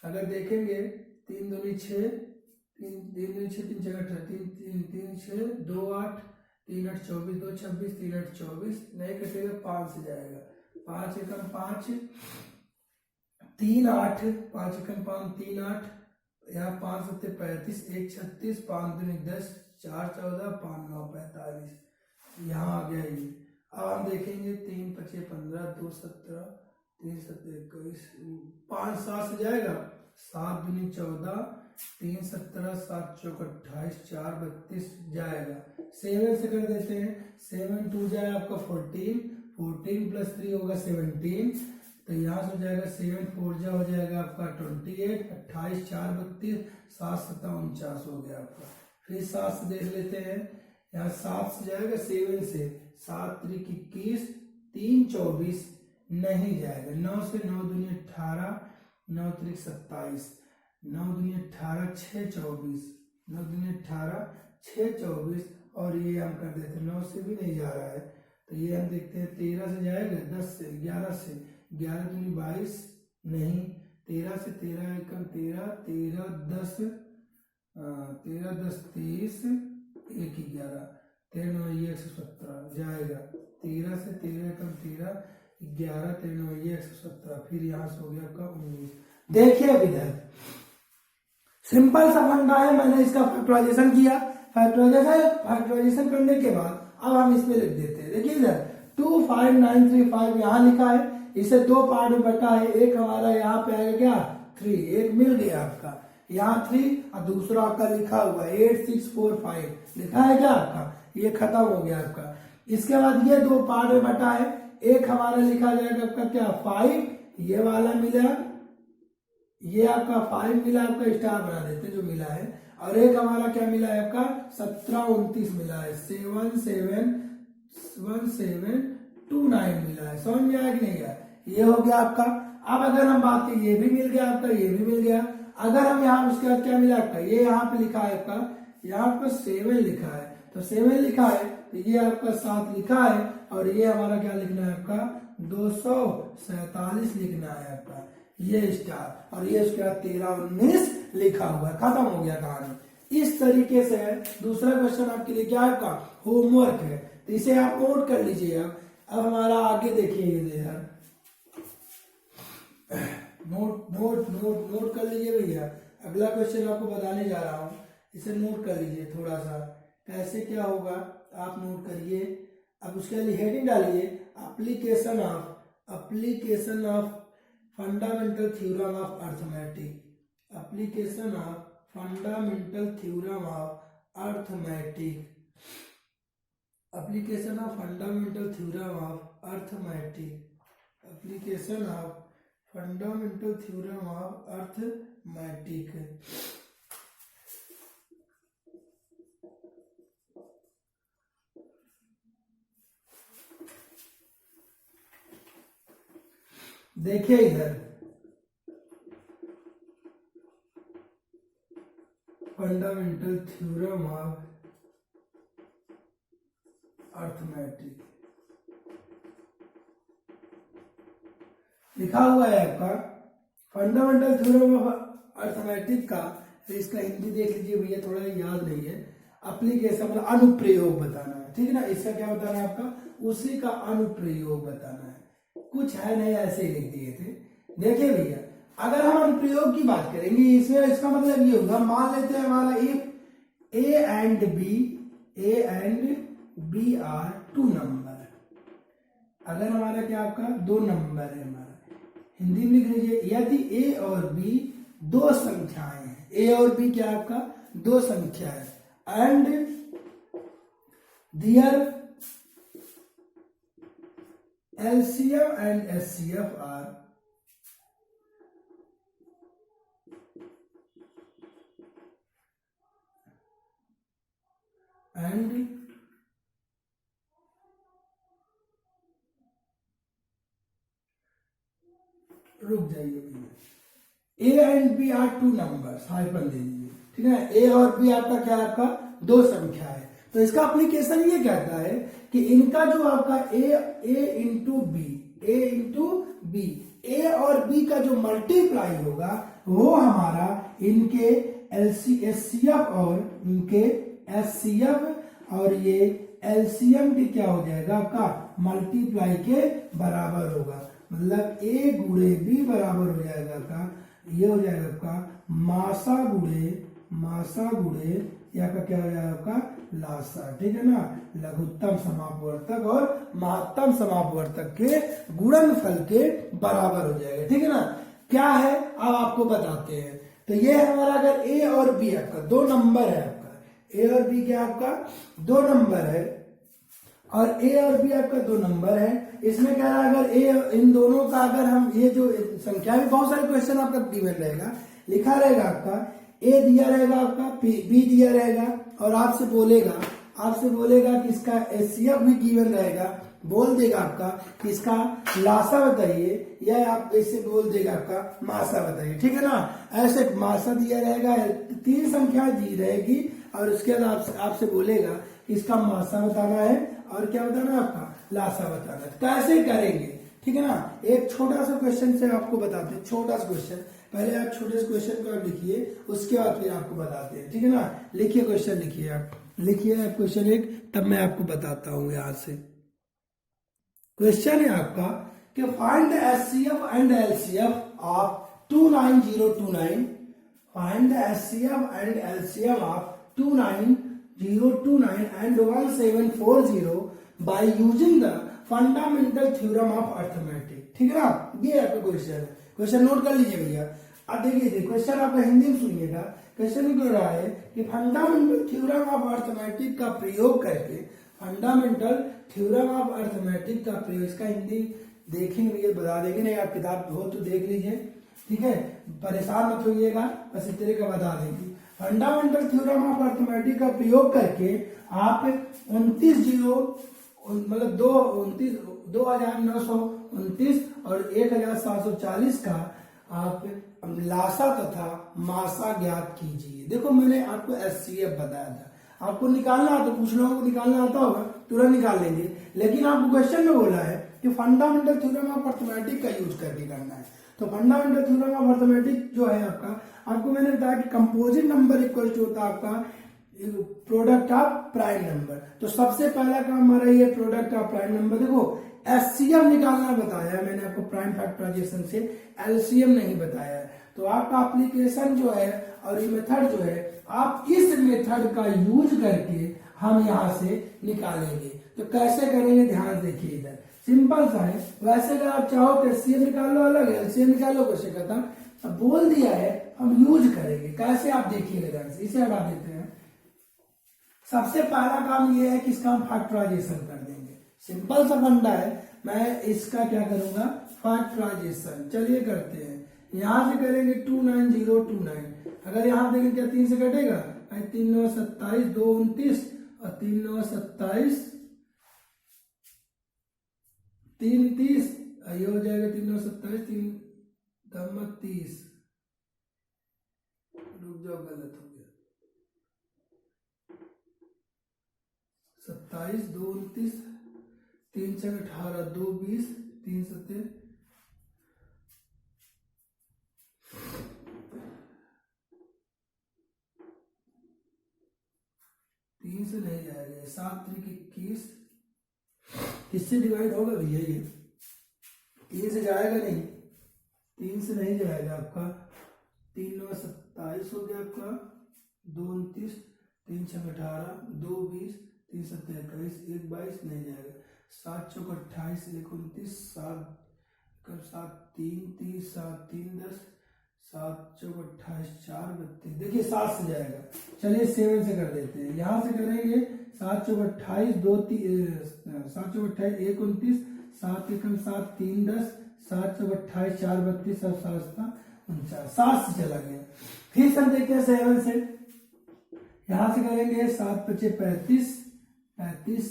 अगर देखेंगे 3 2 6, 3 3 2 6, 3 6 18, 3 3 3 6 2 8, 3 8 24, 2 26, 3 8 24, नहीं कटेगा 5 से जाएगा, 5 एकम 5, 3 8, 5 एकम 5 3 8, यहाँ 5 7 35, 1 36, 5 2 10, 4 14, 5 9 45, यहाँ आ गया ये। अब हम देखेंगे 3 5 15, 2 17, 3 7 21, 5 7 से जाएगा, 7 2 14, 3 17, 7 4 28, 4 32 जाएगा। 7 से कर देते हैं, 7 2 जाए आपका 14, 14 प्लस 3 होगा 17, तो यहाँ से हो जाएगा 7 4 जा हो जाएगा आपका 28, 28 4 32, 7 7 49 हो गया आपका। फिर 7 से देख लेते हैं, यहाँ 7 से जाएगा 7 से, 7 3 21, 3 24 नहीं जाएगा, 9 से 9 2 18, 9 3 27, 9 2 18, 6 24, 9 2 18, 6 24, और ये हम कर देते हैं 9 से भी नहीं जा रहा है, तो ये हम देखते हैं 13 से जाएगा, 10 से, 11 से, 11 2 22 नहीं, 13 से, 13 एकम 13, 13 10, 13 10 30, 1 11, 13 9 117 जाएगा, 13 से 13 एकम 13, 11 13 9 117, फिर यहाँ से हो गया आपका 19। देखिए अब इधर सिंपल सा फंडा है, मैंने इसका फैक्टराइजेशन किया, फैक्टराइजेशन करने के बाद अब हम इसमें लिख देते हैं। देखिए इधर 25935 यहाँ लिखा है, इसे 2 पार्ट में बटा है, एक हमारा यहाँ पे आएगा क्या 3, एक मिल गया आपका यहाँ 3, और दूसरा आपका लिखा हुआ 8645 लिखा है क्या आपका, ये खत्म हो गया आपका। इसके बाद ये 2 पार्ट में बटा है, एक हमारा लिखा जाएगा आपका क्या 5, ये वाला मिला, ये आपका 5 मिला, आपका स्टार बना देते जो मिला है, और एक हमारा क्या मिला है आपका 17 29 मिला है, 771729 मिला है। समझ में आया कि नहीं आया? ये हो गया आपका। अब अगर हम बात करें, ये भी मिल गया आपका, ये भी मिल गया। अगर हम यहाँ उसके बाद क्या मिला आपका, ये यहाँ पे लिखा है आपका, यहाँ पर 7 लिखा है, तो 7 लिखा है, तो ये आपका 7 लिखा है, और ये हमारा क्या लिखना है आपका 247 लिखना है आपका, ये स्टार, और ये उसके बाद 13 19 लिखा हुआ है, खत्म हो गया कहानी। इस तरीके से है। दूसरा क्वेश्चन आपके लिए क्या है, आपका होमवर्क है, तो इसे आप नोट कर लीजिए। अब हमारा आगे देखिए यार, नोट कर लीजिए भैया। अगला क्वेश्चन आपको बताने जा रहा हूं, इसे नोट कर लीजिए थोड़ा सा, कैसे क्या होगा आप नोट करिए। अब उसके लिए हेडिंग डालिए, application of fundamental theorem of arithmetic, application of fundamental theorem of arithmetic, application of fundamental theorem of arithmetic, application of fundamental theorem of arithmetic. देखिए इधर फंडामेंटल थ्योरम ऑफ अर्थमेटिक लिखा हुआ है आपका। फंडामेंटल थ्योरम ऑफ अर्थमेटिक का इसका हिंदी देख लीजिए भैया, थोड़ा याद नहीं है। एप्लीकेशन मतलब अनुप्रयोग बताना है, ठीक है ना। इसका क्या बताना है आपका, उसी का अनुप्रयोग बताना है, कुछ है नहीं, ऐसे ही लिख दिए थे। देखिए भैया, अगर हम अनुप्रयोग की बात करेंगे इसमें, इसका मतलब ये होगा, मान लेते हैं हमारा if A and B are 2 number, अगर हमारा क्या आपका 2 नंबर है हमारा, हिंदी में लिख लीजिए, यदि ए और बी दो संख्याएं हैं, ए और बी क्या आपका दो संख्या है। And their LCM and HCF are and रुक जाइए भैया, A and B are two numbers, hyphen दे दीजिए, ठीक है। ए और बी आपका क्या है, आपका दो संख्या है। तो इसका एप्लीकेशन ये कहता है कि इनका जो आपका ए इंटू बी, ए इंटू बी, ए और बी का जो मल्टीप्लाई होगा वो हमारा इनके LCF और इनके SCF और ये LCM के क्या हो जाएगा आपका मल्टीप्लाई के बराबर होगा। मतलब ए गुणे बी बराबर हो जाएगा आपका, ये हो जाएगा आपका मासा गुणे या का क्या हो जाएगा आपका लासा, ठीक है ना। लघुत्तम समापवर्तक और महत्तम समापवर्तक के गुणनफल के बराबर हो जाएगा, ठीक है ना। क्या है अब आपको बताते हैं। तो ये हमारा अगर ए और बी आपका दो नंबर है, आपका ए और बी क्या आपका दो नंबर है, और ए और बी आपका दो नंबर है। इसमें क्या है, अगर ए इन दोनों का अगर हम ये जो संख्या में बहुत सारे क्वेश्चन आपका गिवन रहेगा, लिखा रहेगा आपका ए दिया रहेगा, आपका बी दिया रहेगा, और आपसे बोलेगा कि इसका HCF भी गिवन रहेगा, बोल देगा आपका कि इसका लासा बताइए, या आप ऐसे बोल देगा आपका मासा बताइए, ठीक है ना। ऐसे मासा दिया रहेगा, तीन संख्या दी रहेगी, और उसके बाद आपसे बोलेगा कि इसका मासा बताना है और क्या बताना है आपका लासा बताना है। कैसे करेंगे, ठीक है ना। एक छोटा सा क्वेश्चन से आपको बताते हैं, छोटा सा क्वेश्चन। पहले आप छोटे से क्वेश्चन को आप लिखिए, उसके बाद फिर आपको बताते हैं, ठीक है ना। लिखिए क्वेश्चन, लिखिए आप क्वेश्चन एक, तब मैं आपको बताता हूं यहां से। क्वेश्चन है आपका कि find the HCF and LCF of 29029, find the HCF and LCM of 29029 and 1740 by using the fundamental theorem of arithmetic, ठीक है ना। ये आपका क्वेश्चन है, क्वेश्चन नोट कर लीजिए भैया। अब देखिए क्वेश्चन आपका हिंदी में सुनिएगा। क्वेश्चन में कह रहा है कि फंडामेंटल थ्योरम ऑफ अर्थमेटिक का प्रयोग करके, फंडामेंटल थ्योरम ऑफ अर्थमेटिक का प्रयोग, इसका हिंदी देखेंगे भैया बता देंगे, नहीं आप किताब हो तो देख लीजिए, ठीक है, परेशान मत होइएगा, बस इतने का बता देंगे। फंडामेंटल थ्योरम ऑफ अर्थमेटिक का प्रयोग करके आप 2929 और 1740 का आप लासा तथा मासा ज्ञात कीजिए। देखो मैंने आपको HCF बताया था, आपको निकालना आता, कुछ लोगों को निकालना आता होगा तुरंत निकाल लेंगे, लेकिन आपको क्वेश्चन में बोला है कि फंडामेंटल थ्योरम ऑफ अर्थमेटिक का यूज करके करना है। तो फंडामेंटल थ्योरम ऑफ अर्थमेटिक जो है आपको मैंने बताया कि कंपोजिट नंबर इक्वल टू होता है आपका प्रोडक्ट ऑफ प्राइम नंबर। तो सबसे पहला काम हमारा ये प्रोडक्ट ऑफ प्राइम नंबर। देखो HCF निकालना बताया है मैंने आपको प्राइम फैक्टराइजेशन से, LCM नहीं बताया है। तो आपका एप्लीकेशन जो है और ये मेथड जो है, आप इस मेथड का यूज करके हम यहाँ से निकालेंगे। तो कैसे करेंगे ध्यान देखिए, इधर सिंपल सा है। वैसे अगर आप चाहो तो HCF निकाल लो अलग, LCM निकाल लो, कैसे खत्म। अब बोल दिया है हम यूज करेंगे, कैसे आप देखिएगा ध्यान से। इसे हटा देते हैं। सबसे पहला काम ये है कि इसका हम फैक्टराइजेशन कर देंगे, सिंपल सा फंडा है। मैं इसका क्या करूंगा फैक्टराइजेशन, चलिए करते हैं। यहां से करेंगे 29029, अगर यहां देखेंगे क्या 3 से कटेगा, 3 9 27 2 29 और 3 9 27 3 30, ये हो जाएगा 3 9 27 3 30, रुक जाओ गलत हो गया, 27 2 29 3 6 18 2 20 3 7 3 से नहीं जाएगा, 7 3 21, किससे डिवाइड होगा भैया ये, 3 से जाएगा नहीं, 3 से नहीं जाएगा आपका। 3 9 27 हो गया आपका, 2 29 3 6 18 2 20 3 7 21 1 22 नहीं जाएगा। 7 चौक 28 1 29 7 7 3 30 7 3 10 7 चौक 28, 4 32, देखिए 7 से जाएगा। चलिए 7 से कर देते हैं, यहाँ से करेंगे 7 चौक 28, 2 7 चौक 28, 1 29, 7 एकम 7, 3 10, 7 चौक 28, 4 32, सब 7 49, 7 से चला गया। फिर हम देखते हैं 7 से, यहाँ से करेंगे 7 पचे 35, 35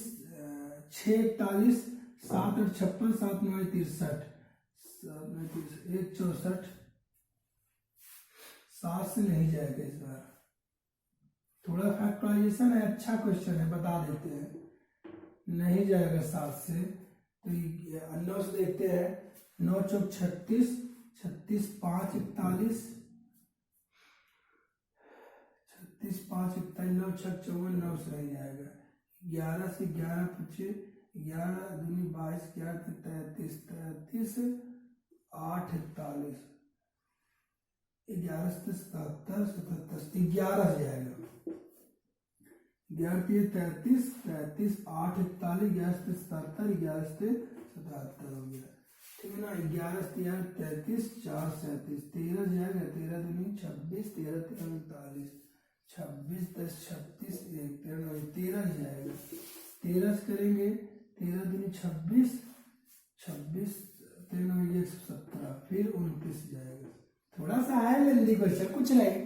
6 41, 7 8 56, 7 9 63, 1 64, 7 से नहीं जाएगा इस बार, थोड़ा फैक्टराइजेशन है, अच्छा क्वेश्चन है, बता देते हैं, नहीं जाएगा 7 से। तो 9 से देखते हैं, 9 चौक 36, 36 5 41, 36 5 41, 9 6 54, 9 से नहीं जाएगा। 11 से 11 पचे 11 दूनी 22, 11 33, 33 8 41, 11 से 77, 77 11 से जाएगा। 11 पे 33, 33 8 41, 11 से 77, 11 से 77 हो गया, ठीक है ना। 11 से 33, 4 37, 13 जाएगा, 13 दूनी 26, 13 13 39, 26 10 36, 1 13 13 जाएगा। 13 से करेंगे, 13 दूनी 26, 26 13 117, फिर 29 जाएगा। थोड़ा सा है लेंदी क्वेश्चन, कुछ नहीं,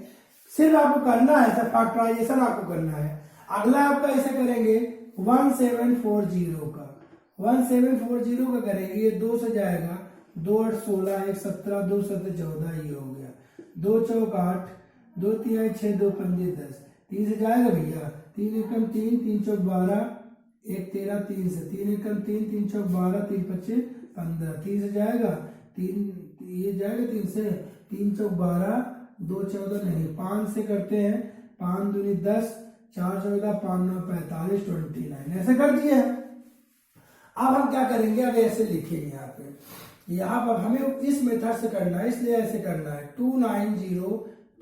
सिर्फ आपको करना है, सब फैक्टराइजेशन आपको करना है। अगला आपका ऐसे करेंगे 1740 का, 1740 का करेंगे, ये 2 से जाएगा, 2 8 16, 1 17, 2 7 14, ये हो गया। 2 चौक 8, 2 3 6, 2 5 10, 3 से जाएगा भैया, 3 एकम 3, 3 चौक 12, 1 13, 3 से 3 एकम 3, 3 चौक 12, 3 25 15, 3 से जाएगा, 3 ये जाएगा, 3 से 3 चौक 12, 2 14 नहीं, 5 से करते हैं, 5 दूनी 10, 4 14, 5 9 45, 29, ऐसे कर दिए। अब हम क्या करेंगे, अब ऐसे लिखेंगे यहाँ पे, यहाँ पर हमें इस मेथड से करना है, इसलिए ऐसे करना है। 290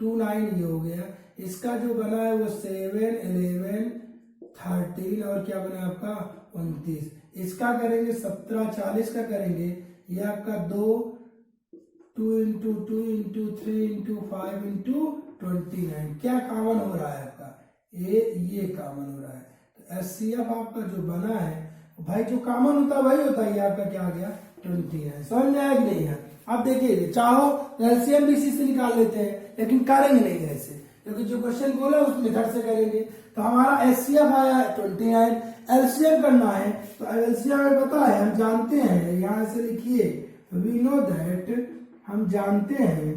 29 ये हो गया, इसका जो बना है वो 7 11 13, और क्या बना आपका 29, इसका करेंगे 17 40 का करेंगे, ये आपका 2 2 into 2 into 3 into 5 into 29, क्या कॉमन हो रहा है आपका, ये कॉमन हो रहा है। तो एचसीएफ आपका जो बना है भाई, जो कॉमन होता है वही होता है, ये आपका क्या आ गया 29, समझ में आया कि नहीं है। अब देखिए, चाहो एलसीएम भी इसी से निकाल लेते हैं, लेकिन करेंगे नहीं ऐसे, क्योंकि जो क्वेश्चन बोला उस मेथड से करेंगे। तो हमारा एचसीएफ आया 29, एलसीएम करना है, तो एलसीएम हमें पता है, हम जानते हैं, यहां से लिखिए, वी नो दैट, हम जानते हैं,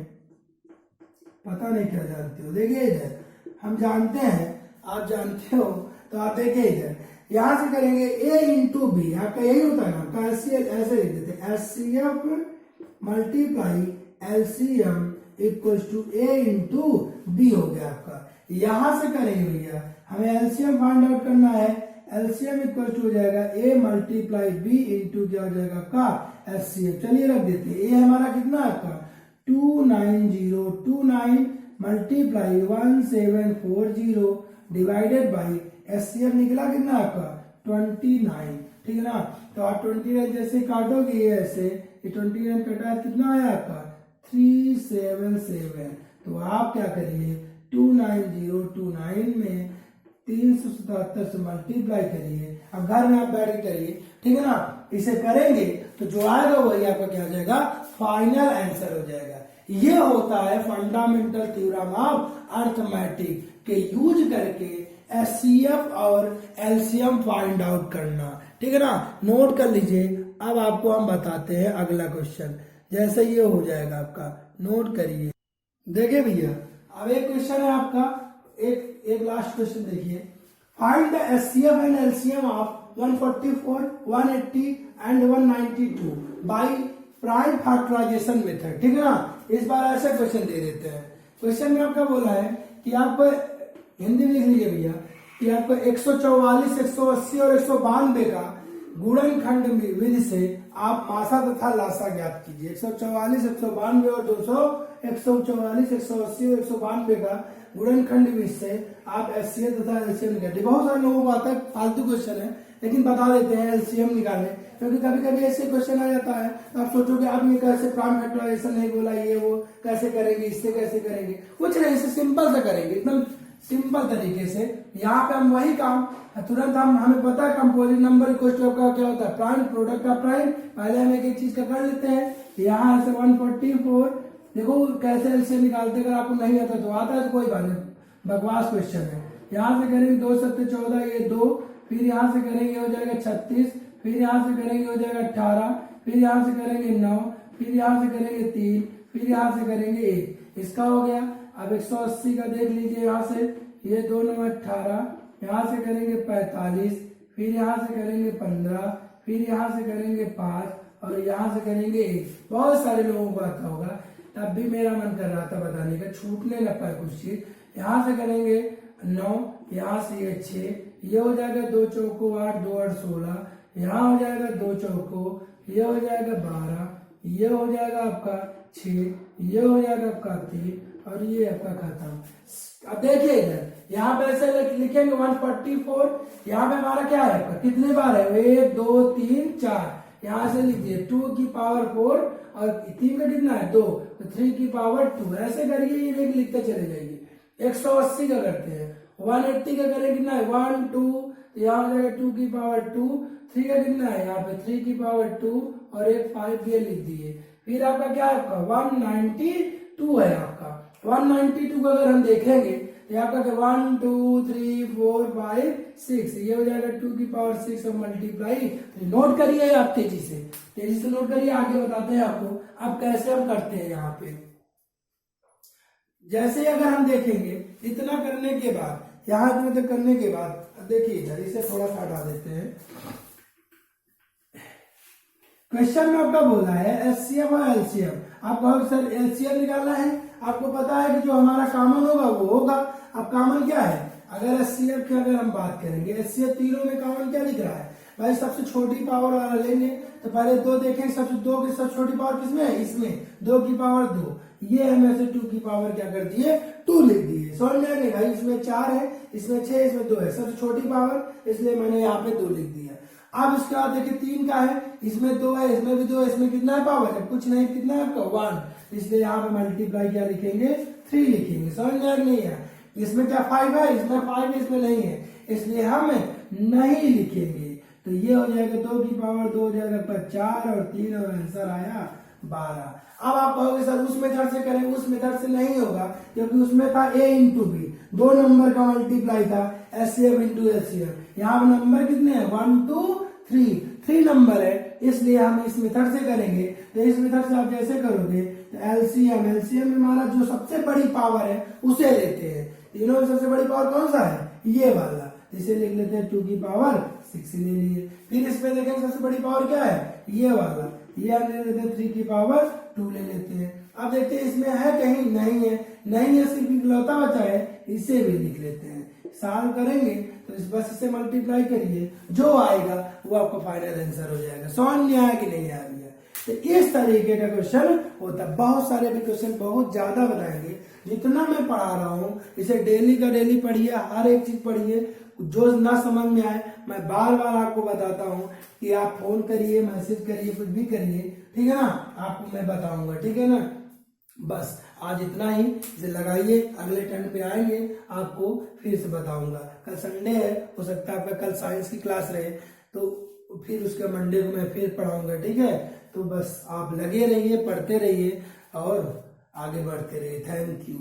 पता नहीं क्या जानते हो, देखिए इधर हम जानते हैं, आप जानते हो, तो आप देखिए इधर, यहां से करेंगे a इंटू बी, आपका यही होता है ना, आपका एचसीएफ ऐसे लिख देते हैं, HCF multiply LCM equal to a into B हो गया आपका। यहां से करेंगे भैया, हमें एलसीएम फाइंड आउट करना है, एलसीएम इक्वल टू हो जाएगा a मल्टीप्लाई बी इंटू क्या हो जाएगा आपका एचसीएफ। चलिए रख देते हैं, ये हमारा कितना है आपका 29029 मल्टीप्लाई 1740 डिवाइडेड बाई एचसीएफ निकला कितना आपका 29, ठीक है ना। तो आप 29 जैसे काटोगे, ये ऐसे, ये 29 कटा कितना आया आपका 377। तो आप क्या करिए, 29029 में 377 से मल्टीप्लाई करिए, अब घर में आप बैठ के करिए, ठीक है ना। इसे करेंगे तो जो आएगा वही आपका क्या हो जाएगा, फाइनल आंसर हो जाएगा। ये होता है फंडामेंटल थ्योरम ऑफ अर्थमेटिक के यूज करके एचसीएफ और एलसीएम फाइंड आउट करना, ठीक है ना। नोट कर लीजिए। अब आपको हम बताते हैं अगला क्वेश्चन, जैसे ये हो जाएगा आपका, नोट करिए। देखिए भैया, अब एक क्वेश्चन है आपका, एक लास्ट क्वेश्चन देखिए, find the HCF and LCM of 144, 180 and 192 by prime factorization method, ठीक है ना। इस बार ऐसे क्वेश्चन दे देते हैं। क्वेश्चन में आपका बोला है कि आपको हिंदी में लिख लीजिए भैया, कि आपको 144, 180 और 192 का गुणनखंड विधि से आप मासा तथा लासा ज्ञात कीजिए। 144, 192 और 144, 180 और 192 का गुणनखंड भी से आप एचसीएफ तथा एलसीएम निकालिए। बहुत सारे लोगों को आता है, फालतू क्वेश्चन है, लेकिन बता देते हैं एलसीएम निकालने, क्योंकि कभी कभी ऐसे क्वेश्चन आ जाता है तो आप सोचोगे आप ये कैसे प्राइम फैक्टराइजेशन नहीं बोला, ये वो कैसे करेंगे, इससे कैसे करेंगे, कुछ नहीं, इसे सिंपल से करेंगे, एकदम सिंपल तरीके से। यहाँ पे हम वही काम तुरंत हमें पता है कंपोजिट नंबर इक्वल टू का क्या होता है, प्राइम, प्रोडक्ट ऑफ प्राइम। पहले हम एक एक चीज का कर लेते हैं। यहाँ से 144, देखो कैसे एलसीएम निकालते, अगर आपको नहीं आता तो आता है तो कोई बात नहीं, बकवास क्वेश्चन है। यहाँ से करेंगे 2 7 14, ये 2, फिर यहाँ से करेंगे हो जाएगा 36, फिर यहाँ से करेंगे हो जाएगा 18, फिर यहाँ से करेंगे 9, फिर यहाँ से करेंगे 3, फिर यहाँ से करेंगे 1, इसका हो गया। अब 180 का देख लीजिए, यहाँ से ये 2 9 18, यहाँ से करेंगे 45, फिर यहाँ से करेंगे 15, फिर यहाँ से करेंगे 5 और यहाँ से करेंगे 1। बहुत सारे लोगों को आता होगा, तब भी मेरा मन कर रहा था बताने का, छूटने लगता है कुछ चीज। यहाँ से करेंगे 9, यहाँ से ये 6, ये हो जाएगा 2 चौको 8, 2 8 16, यहाँ हो जाएगा 2 चौको, ये हो जाएगा 12, ये हो जाएगा आपका 6, ये हो जाएगा आपका 3 और ये आपका खत्म। अब देखिए इधर, यहाँ पे ऐसे लिखेंगे 144, यहाँ पे हमारा क्या है, कितने बार है, 1 2 3 4, यहाँ से लिखिए 2 की पावर 4 और 3 का कितना है 2, तो 3 की पावर 2, ऐसे करिए, ये लिखते चले जाइए। 180 का करते हैं, 180 का करें कितना है 1 2, यहाँ हो जाएगा 2 की पावर 2, 3 का कितना है यहाँ पे 3 की पावर 2 और एक 5 ये लिख दिए। फिर आपका क्या है, आपका 192 है आपका। 192 को अगर हम देखेंगे तो आपका 1 2 3 4 5 6, ये हो जाएगा 2 की पावर 6 और मल्टीप्लाई। नोट करिए आप तेजी से नोट करिए, आगे बताते हैं आपको अब कैसे हम करते हैं। यहाँ पे जैसे अगर हम देखेंगे इतना करने के बाद, यहाँ इतना तक करने के बाद देखिए इधर, इसे थोड़ा सा हटा देते हैं। क्वेश्चन में आपका बोला है एचसीएफ और एलसीएम, आप कहोगे सर एलसीएम निकालना है, आपको पता है कि जो हमारा कॉमन होगा वो होगा। अब कॉमन क्या है, अगर एचसीएफ की अगर हम बात करेंगे, एचसीएफ तीनों में कॉमन क्या दिख रहा है भाई, सबसे छोटी पावर वाला लेंगे तो पहले 2 देखें, सबसे 2 की सबसे छोटी पावर किसमें है, इसमें 2 की पावर 2, ये हम ऐसे 2 की पावर क्या कर दिए 2 लिख दिए। समझ में आ गया भाई, इसमें 4 है, इसमें 6, इसमें 2 है, सबसे छोटी पावर, इसलिए मैंने यहाँ पे 2 लिख दिया। अब इसके बाद देखिए 3 का है, इसमें 2 है, इसमें भी 2 है, इसमें कितना है पावर है, कुछ नहीं, कितना है आपका 1, इसलिए यहाँ पे मल्टीप्लाई क्या लिखेंगे 3 लिखेंगे। समझ में आ नहीं है, इसमें क्या 5 है, इसमें 5 है, इसमें नहीं है, इसलिए हम नहीं लिखेंगे। तो ये हो जाएगा 2 की पावर 2 हो जाएगा 4 और 3 और आंसर आया 12। अब आप कहोगे सर उस मेथड से करें, उस मेथड से नहीं होगा, क्योंकि उसमें था a इंटू बी, 2 नंबर का मल्टीप्लाई था, एचसीएफ इंटू एलसीएम। यहाँ पर नंबर कितने हैं 1 2 3 नंबर है, इसलिए हम इस मेथड से करेंगे। तो इस मेथड से आप जैसे करोगे तो एलसीएम में हमारा जो सबसे बड़ी पावर है उसे लेते हैं। तीनों में सबसे बड़ी पावर कौन सा है, ये वाला, इसे लिख लेते हैं 2 की पावर 6 ले लिए। फिर इसमें देखेंगे सबसे बड़ी पावर क्या है, ये वाला, ये हम ले लेते हैं 3 की पावर 2 ले लेते हैं। अब देखते हैं इसमें है कहीं, नहीं है, सिर्फ इकलौता बचा है, इसे भी लिख लेते हैं। सॉल्व करेंगे तो इस बस इसे मल्टीप्लाई करिए, जो आएगा वो आपका फाइनल आंसर हो जाएगा। समझ में आया कि नहीं आ गया। तो इस तरीके का क्वेश्चन होता है। बहुत सारे भी क्वेश्चन बहुत ज्यादा बनाएंगे, जितना मैं पढ़ा रहा हूँ इसे डेली का डेली पढ़िए, हर एक चीज पढ़िए, जो ना समझ में आए मैं बार बार आपको बताता हूँ कि आप फोन करिए, मैसेज करिए, कुछ भी करिए, ठीक है ना, आपको मैं बताऊंगा, ठीक है ना। बस आज इतना ही, इसे लगाइए, अगले टर्न पे आएंगे आपको फिर से बताऊंगा। कल संडे है, हो सकता है आपका कल साइंस की क्लास रहे, तो फिर उसके मंडे को मैं फिर पढ़ाऊंगा, ठीक है। तो बस आप लगे रहिए, पढ़ते रहिए और आगे बढ़ते रहिए। Thank you.